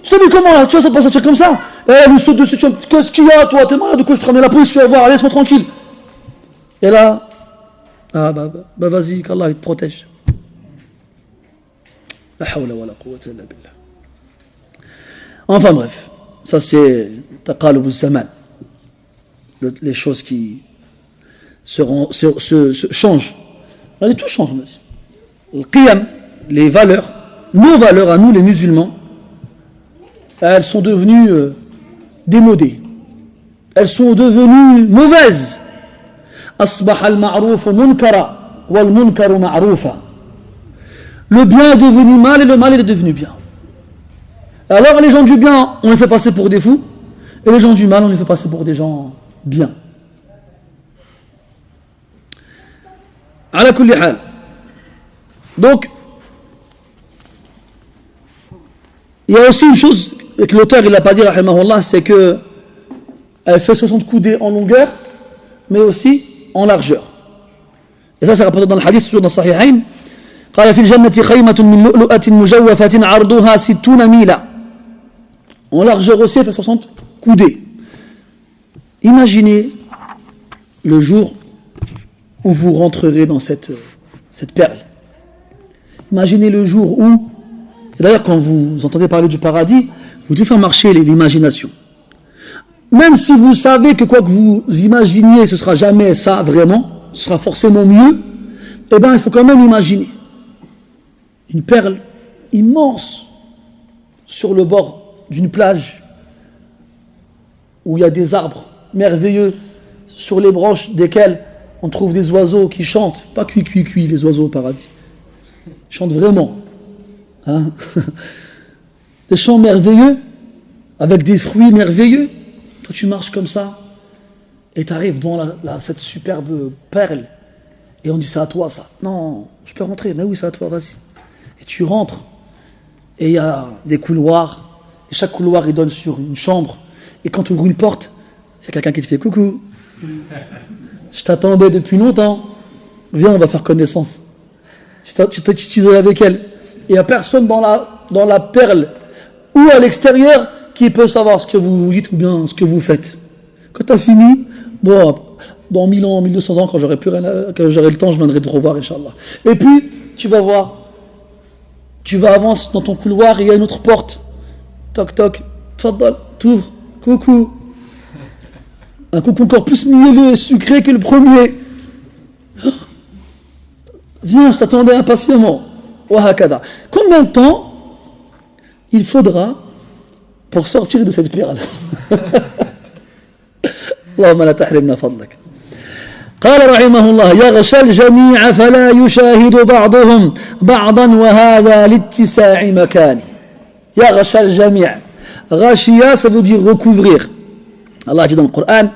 tu t'habilles comment là tu vois ça pas sortir comme ça et elle lui saute dessus qu'est-ce qu'il y a toi t'es malade de quoi je te ramène la police tu vas voir laisse-moi tranquille et là ah bah vas-y qu'Allah il te protège la hawla wa la quwwata illa billah. Enfin bref, ça c'est taqalub az-zaman, les choses qui se changent. Allez, tout change. Le qiyam, les valeurs, nos valeurs à nous les musulmans, elles sont devenues démodées. Elles sont devenues mauvaises. أصبح المعروف منكرا والمنكر معروفا. Le bien est devenu mal et le mal est devenu bien. Alors les gens du bien, on les fait passer pour des fous, et les gens du mal, on les fait passer pour des gens bien. Ala kulli hal. Donc, il y a aussi une chose que l'auteur il n'a pas dit, rahimahullah, c'est que elle fait 60 coudées en longueur, mais aussi en largeur. Et ça, c'est rapporté dans le hadith, toujours dans Sahihain. قال في الجنة خيمة من لؤلؤة مجوفة عرضها 60 ميلا. En largeur aussi, elle fait 60 coudées. Imaginez le jour où vous rentrerez dans cette perle. Imaginez le jour où, et d'ailleurs quand vous entendez parler du paradis, vous devez faire marcher l'imagination. Même si vous savez que quoi que vous imaginiez, ce ne sera jamais ça vraiment, ce sera forcément mieux, eh bien il faut quand même imaginer une perle immense sur le bord d'une plage où il y a des arbres merveilleux sur les branches desquels on trouve des oiseaux qui chantent, pas cuit les oiseaux au paradis, ils chantent vraiment, hein? Des chants merveilleux, avec des fruits merveilleux. Toi, tu marches comme ça, et tu arrives devant cette superbe perle, et on dit c'est à toi ça. Non, je peux rentrer, mais oui, c'est à toi, vas-y. Et tu rentres, et il y a des couloirs, et chaque couloir il donne sur une chambre, et quand tu ouvres une porte, il y a quelqu'un qui te fait coucou. Je t'attendais depuis longtemps, viens, on va faire connaissance. Tu es avec elle. Il n'y a personne dans la perle ou à l'extérieur qui peut savoir ce que vous dites ou bien ce que vous faites. Quand tu as fini, bon, dans 1000 ans, 1200 ans, quand j'aurai le temps, je viendrai te revoir, Inch'Allah. Et puis, tu vas voir, tu vas avancer dans ton couloir, il y a une autre porte. Toc, toc, tfaddal, t'ouvres, coucou. Un coucou encore plus mielleux et sucré que le premier. Viens, je t'attendais impatiemment. Wahakada. Combien de temps il faudra pour sortir de cette perle? اللهم لا تحرمنا فضلك. قال رحمه الله يغشى الجميع فلا يشاهد بعضهم بعضا وهذا لاتساع مكانه. يغشى الجميع. غاشيا ça veut dire recouvrir. Allah dit dans le Coran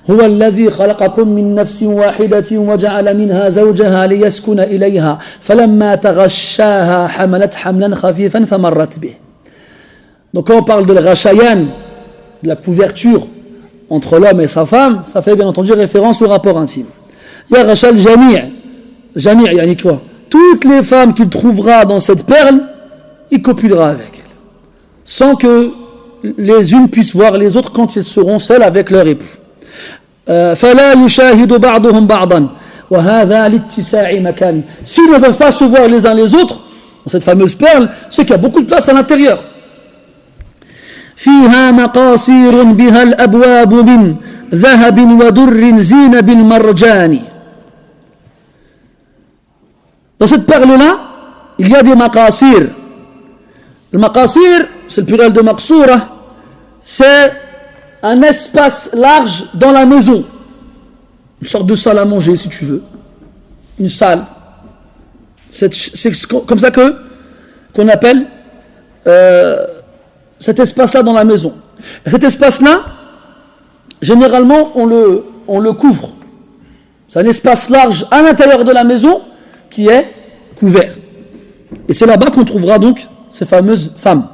هو الذي خلقكم من نفس واحدة وجعل منها زوجها ليسكن إليها فلما تغشاها حملت حملا خفيفا فمرت به. Donc quand on parle de l'ghashayan, de la couverture entre l'homme et sa femme, ça fait bien entendu référence au rapport intime. Ya ghasha al-jami', jami' yani quoi? Toutes les femmes qu'il trouvera dans cette perle, il copulera avec elles, sans que les unes puissent voir les autres quand elles seront seules avec leur époux. فلا يشاهد بعضهم بعضا وهذا لاتساع مكان. S'ils ne peuvent pas se voir les uns les autres dans cette fameuse perle, c'est qu'il y a beaucoup de place à l'intérieur. فيها مقاصير بها الأبواب من ذهب ودر زين بالمرجان. Dans cette perle-là, il y a des maqasir. Le maqasir, c'est le pluriel de maqsoura, c'est un espace large dans la maison. Une sorte de salle à manger, si tu veux. Une salle. C'est comme ça qu'on appelle cet espace-là dans la maison. Et cet espace-là, généralement, on le couvre. C'est un espace large à l'intérieur de la maison qui est couvert. Et c'est là-bas qu'on trouvera donc ces fameuses femmes.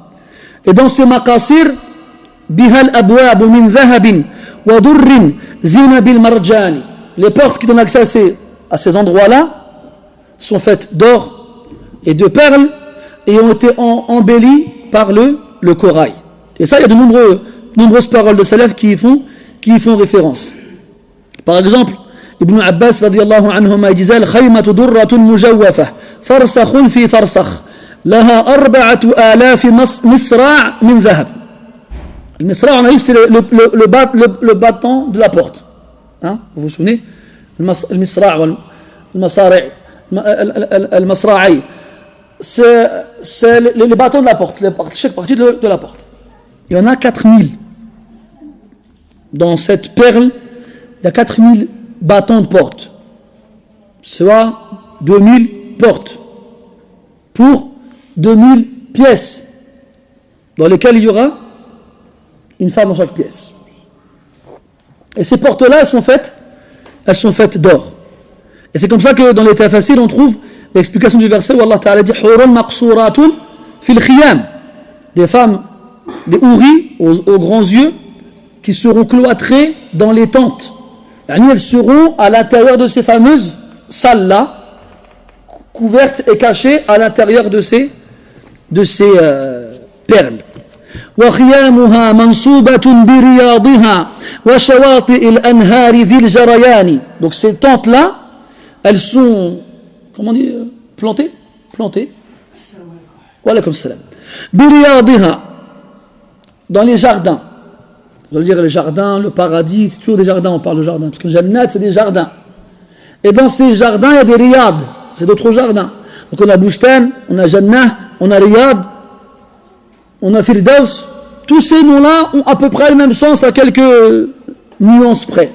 Et dans ces maqasir, bihal abwab min dhahabin wa durrin zina bil marjani. Les portes qui donnent accès à ces endroits-là sont faites d'or et de perles et ont été embellies par le corail. Et ça, il y a de nombreuses paroles de salaf qui y font référence. Par exemple, Ibn Abbas radiyallahu anhuma il disait al-khaymatu durratun mujawwafa farsakhun fi farsakh laha 4000 misra' min dhahab. Le misra', on a dit, c'était le bâton de la porte. Hein? Vous vous souvenez? Le misra' le masari' le masra'i, c'est les bâtons de la porte, chaque partie de la porte. Il y en a 4000. Dans cette perle, il y a 4000 bâtons de porte. Soit 2000 portes. Pour 2000 pièces. Dans lesquelles il y aura une femme dans chaque pièce. Et ces portes-là, elles sont faites d'or. Et c'est comme ça que dans les tafasil, on trouve l'explication du verset où Allah Ta'ala dit Hurun maqsuratun fil khiyam. Des femmes, des houris aux grands yeux qui seront cloîtrées dans les tentes. Elles seront à l'intérieur de ces fameuses salles-là, couvertes et cachées à l'intérieur de ces perles. وخيامها منصوبة برياضها وشواطئ الأنهار ذي الجريان. Donc ces tentes-là, elles sont, comment on dit, plantées. Voilà comme ça. برياضها, dans les jardins. Je veux dire les jardins, le paradis, c'est toujours des jardins, on parle de jardins, parce que le jannat c'est des jardins. Et dans ces jardins, il y a des riyad, c'est d'autres jardins. Donc on a Bustan, on a Jannah, on a Riyad, on a Firdaus. Tous ces noms-là ont à peu près le même sens à quelques nuances près.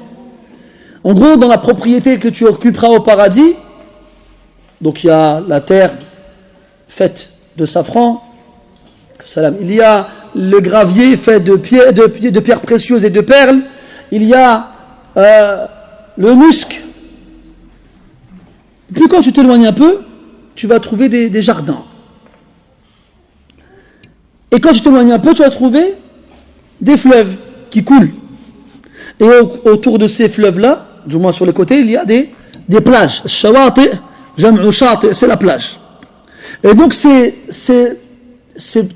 En gros, dans la propriété que tu occuperas au paradis, donc il y a la terre faite de safran, il y a le gravier fait de pierres précieuses et de perles. Il y a le musc. Puis quand tu t'éloignes un peu, tu vas trouver des jardins. Et quand tu t'éloignes un peu, tu vas trouver des fleuves qui coulent. Et autour de ces fleuves-là, du moins sur les côtés, il y a des plages. Shawati, jam'u shati, c'est la plage. Et donc ces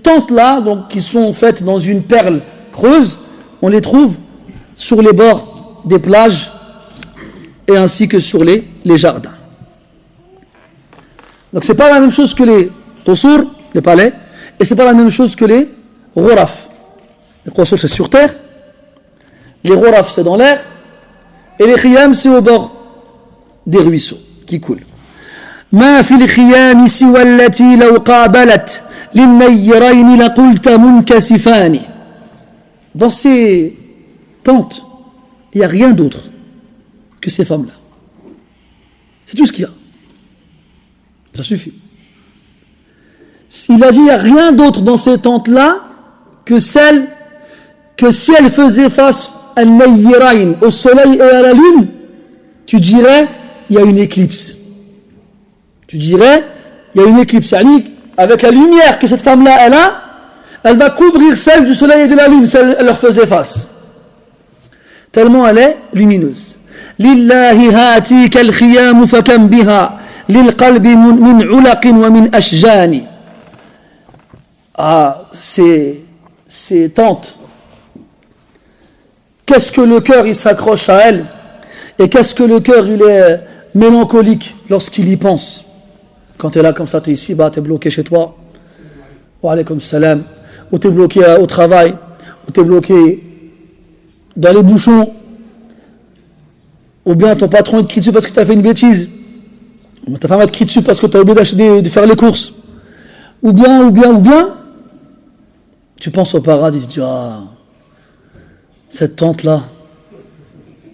tentes-là, donc, qui sont faites dans une perle creuse, on les trouve sur les bords des plages et ainsi que sur les jardins. Donc c'est pas la même chose que les qusur, les palais, et c'est pas la même chose que les ghuraf. Les qusur c'est sur terre, les ghuraf c'est dans l'air, et les khiyam c'est au bord des ruisseaux qui coulent. ما في الخيام سوى التي لو قابلت للنيرين لقلت منكسفان. Dans ces tentes, il n'y a rien d'autre que ces femmes-là. C'est tout ce qu'il y a. Ça suffit. Il a dit il n'y a rien d'autre dans ces tentes-là que celle que si elle faisait face à Nayirain, au soleil et à la lune, tu dirais il y a une éclipse. Tu dirais il y a une éclipse. Avec la lumière que cette femme-là elle a, elle va couvrir celle du soleil et de la lune, celle elle leur faisait face. Tellement elle est lumineuse. Lillahi hatika al-khiyam fakam biha للقلب من علق ومن أشجان. Ah, ces tentes. Qu'est-ce que le cœur il s'accroche à elle, et qu'est-ce que le cœur il est mélancolique lorsqu'il y pense. Quand tu es là comme ça, tu es ici, tu es bloqué chez toi. Wa alaykoum salam. Ou tu es bloqué au travail, ou tu es bloqué dans les bouchons, ou bien ton patron il te crie dessus parce que tu as fait une bêtise. Ta femme va te crier dessus parce que tu as oublié de faire les courses. Ou bien, tu penses au paradis, tu dis, cette tente-là,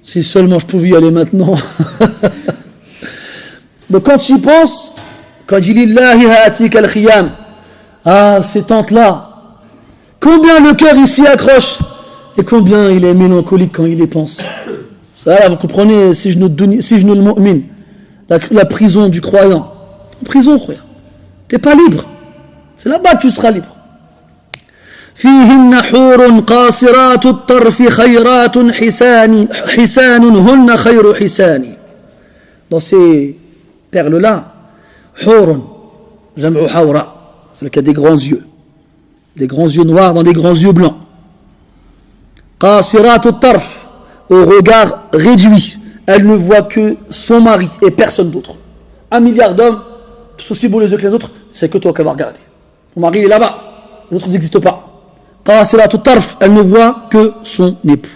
si seulement je pouvais y aller maintenant. Donc quand tu y penses, quand il dit Lillahi ha'atik al-khiyam, ces tentes-là, combien le cœur ici accroche, et combien il est mélancolique quand il y pense. Ça, là, vous comprenez, si je ne le mu'min, la prison du croyant. Prison, croyant. Tu n'es pas libre. C'est là-bas que tu seras libre. فيهن حور قاصرات الطرف خيرات حسان هن خير حسان. Dans ces perles-là, حور جمع حورا, c'est qu'il y a des grands yeux noirs dans des grands yeux blancs. قاصرات الطرف, au regard réduit. Elle ne voit que son mari et personne d'autre. 1 milliard d'hommes, tous aussi beaux les yeux que les autres, c'est que toi qui vas regarder. Ton mari est là-bas, les autres n'existent pas. قاصرات الطرف, elle ne voit que son époux.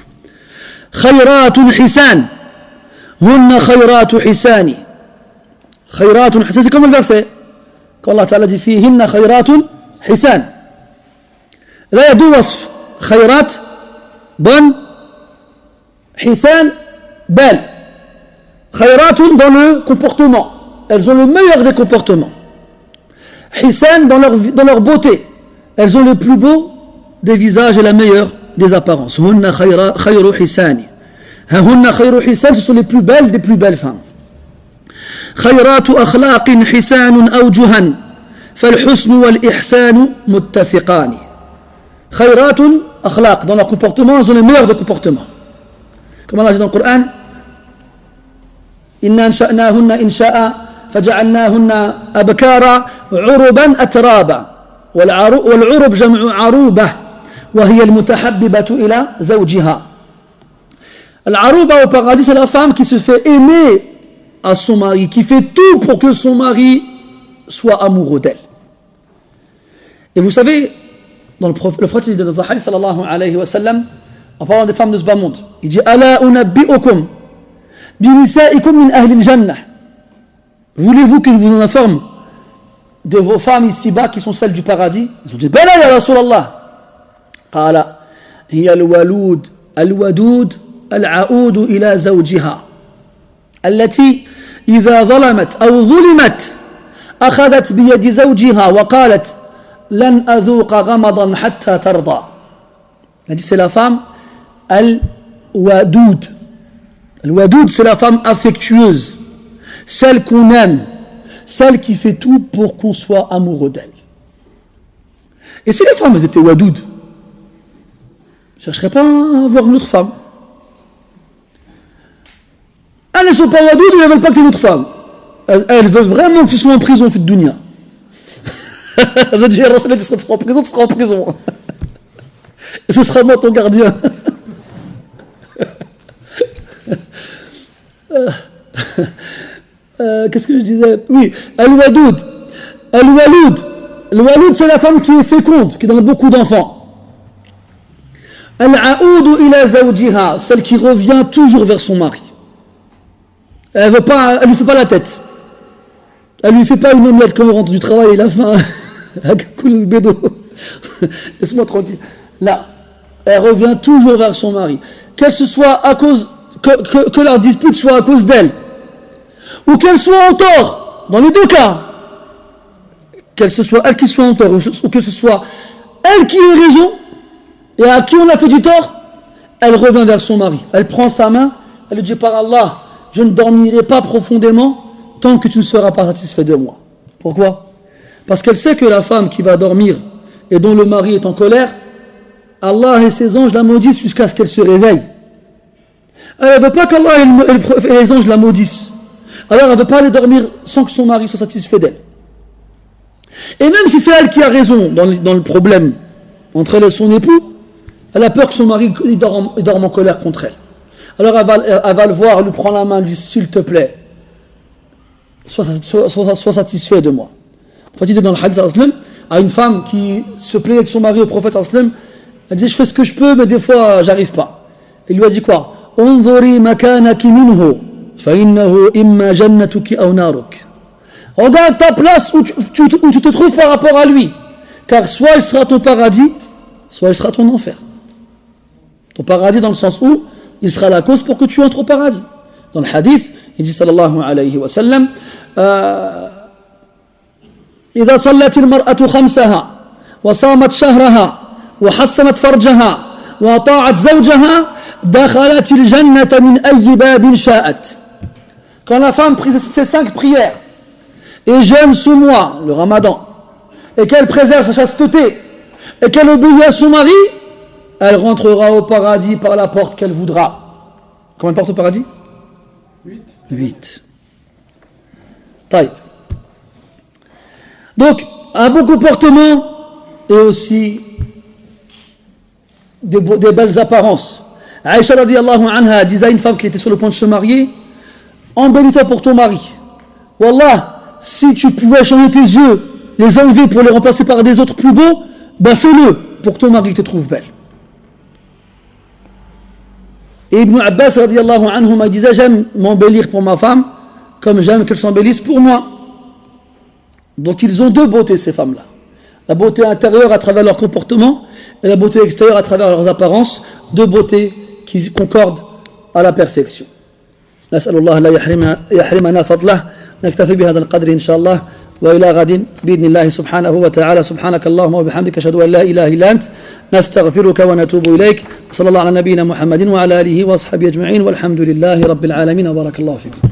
خيرات حسان هن خيرات حسان. خيرات حسان, c'est comme le verset quand Allah Ta'ala dit فيهن خيرات حسان. Là il y a 2 wasf. خيرات, bonne, حسان, belle. Khayratun dans le comportement, elles ont le meilleur des comportements. Hisan dans leur beauté, elles ont le plus beau des visages et la meilleure des apparences. Hunna khayru hisani. Hunna khayru hisan, ce sont les plus belles des plus belles femmes. Khayratu akhlaqin hisanun awjuhan, falhusnu wal ihsanu muttafiqani. Khayratun akhlaq, dans leur comportement, elles ont les meilleurs des comportements. Comme Allah dit dans le Coran, إنا أنشأناهن إنشاء فجعلناهن أبكارا عربا أترابا والعرب جمع عروبة وهي المتحببة إلى زوجها. Al-Arouba au paradis, c'est la femme qui se fait aimer à son mari, qui fait tout pour que son mari soit amoureux d'elle. Et vous savez, dans le prophète de Zahari sallallahu alayhi wa sallam, en parlant des femmes de ce bas monde, il dit Ala unabbi'ukum binisaikum min ahli al-jannah. Voulez-vous que je vous en informe de vos femmes ici-bas qui sont celles du paradis? Ils ont dit Bala ya Rasulallah. Qala hiya al-walud al-wadud العؤود إلى زوجها التي إذا ظلمت أو ظلمت أخذت بيد زوجها وقالت لن أذوق غمضا حتى ترضى. Il a dit c'est la femme al-wadoud. Al-wadoud, c'est la femme affectueuse, celle qu'on aime, celle qui fait tout pour qu'on soit amoureux d'elle. Et si les femmes elles étaient wadoud, je ne chercherais pas à avoir une autre femme. Elles ne sont pas wadoud et elles ne veulent pas que tu aies une autre femme. Elles veulent vraiment que tu sois en prison, fait de dunya. Elles ont dit, tu seras en prison. Et ce sera moi ton gardien. Qu'est-ce que je disais? Oui, Al-Wadoud. Al-Waloud, c'est la femme qui est féconde, qui donne beaucoup d'enfants. Al-Aoud ila zawjiha, celle qui revient toujours vers son mari. Elle lui fait pas la tête. Elle lui fait pas une omelette quand il rentre du travail et il a faim. Cool bédo. Laisse-moi tranquille. Là, elle revient toujours vers son mari. Qu'elle ce soit à cause que leur dispute soit à cause d'elle, ou qu'elle soit en tort, dans les deux cas, qu'elle ce soit elle qui soit en tort, ou que ce soit elle qui ait raison, et à qui on a fait du tort, elle revient vers son mari. Elle prend sa main, elle lui dit par Allah, je ne dormirai pas profondément tant que tu ne seras pas satisfait de moi. Pourquoi? Parce qu'elle sait que la femme qui va dormir et dont le mari est en colère, Allah et ses anges la maudissent jusqu'à ce qu'elle se réveille. Elle ne veut pas qu'Allah et les anges la maudissent. Alors elle ne veut pas aller dormir sans que son mari soit satisfait d'elle. Et même si c'est elle qui a raison dans le problème entre elle et son époux, elle a peur que son mari dorme en colère contre elle. Alors elle va le voir, elle lui prend la main, elle lui dit s'il te plaît, sois satisfait de moi. En fait, il est dans le hadith à une femme qui se plaît avec son mari au prophète sallam, elle disait je fais ce que je peux mais des fois j'arrive pas. Il lui a dit quoi? Unzuri makanaki minhu fa innahu imma jannatuki aw naruk. Regarde ta place où tu te trouves par rapport à lui, car soit il sera ton paradis, soit il sera ton enfer. Ton paradis dans le sens où il sera la cause pour que tu entres au paradis. Dans le hadith, il dit sallallahu alayhi wa sallam إذا صلت المرأة خمسها وصامت شهرها وحصنت فرجها وأطاعت زوجها دخلت الجنة من أي باب شاءت. Quand la femme prie ses 5 prières et jeûne ce mois, le ramadan, et qu'elle préserve sa chasteté et qu'elle obéit à son mari, elle rentrera au paradis par la porte qu'elle voudra. Combien de portes au paradis? 8. Taille. Donc, un bon comportement et aussi des belles apparences. Aïcha radiyallahu anha disait à une femme qui était sur le point de se marier, embellis-toi pour ton mari. Wallah, si tu pouvais changer tes yeux, les enlever pour les remplacer par des autres plus beaux, ben fais-le pour que ton mari te trouve belle. Et Ibn Abbas radiyallahu anhu disait, j'aime m'embellir pour ma femme comme j'aime qu'elle s'embellisse pour moi. Donc ils ont 2 beautés ces femmes-là. La beauté intérieure à travers leur comportement et la beauté extérieure à travers leurs apparences. 2 beautés qui concordent à la perfection. نسأل الله لا يحرمنا فضله نكتفي بهذا القدر إن شاء الله وإلى غد بإذن الله سبحانه وتعالى سبحانك اللهم وبحمدك أشهد أن لا إله إلا أنت نستغفرك ونتوب إليك وصلى الله على نبينا محمد وعلى آله وأصحابه أجمعين والحمد لله رب العالمين وبارك الله فيكم.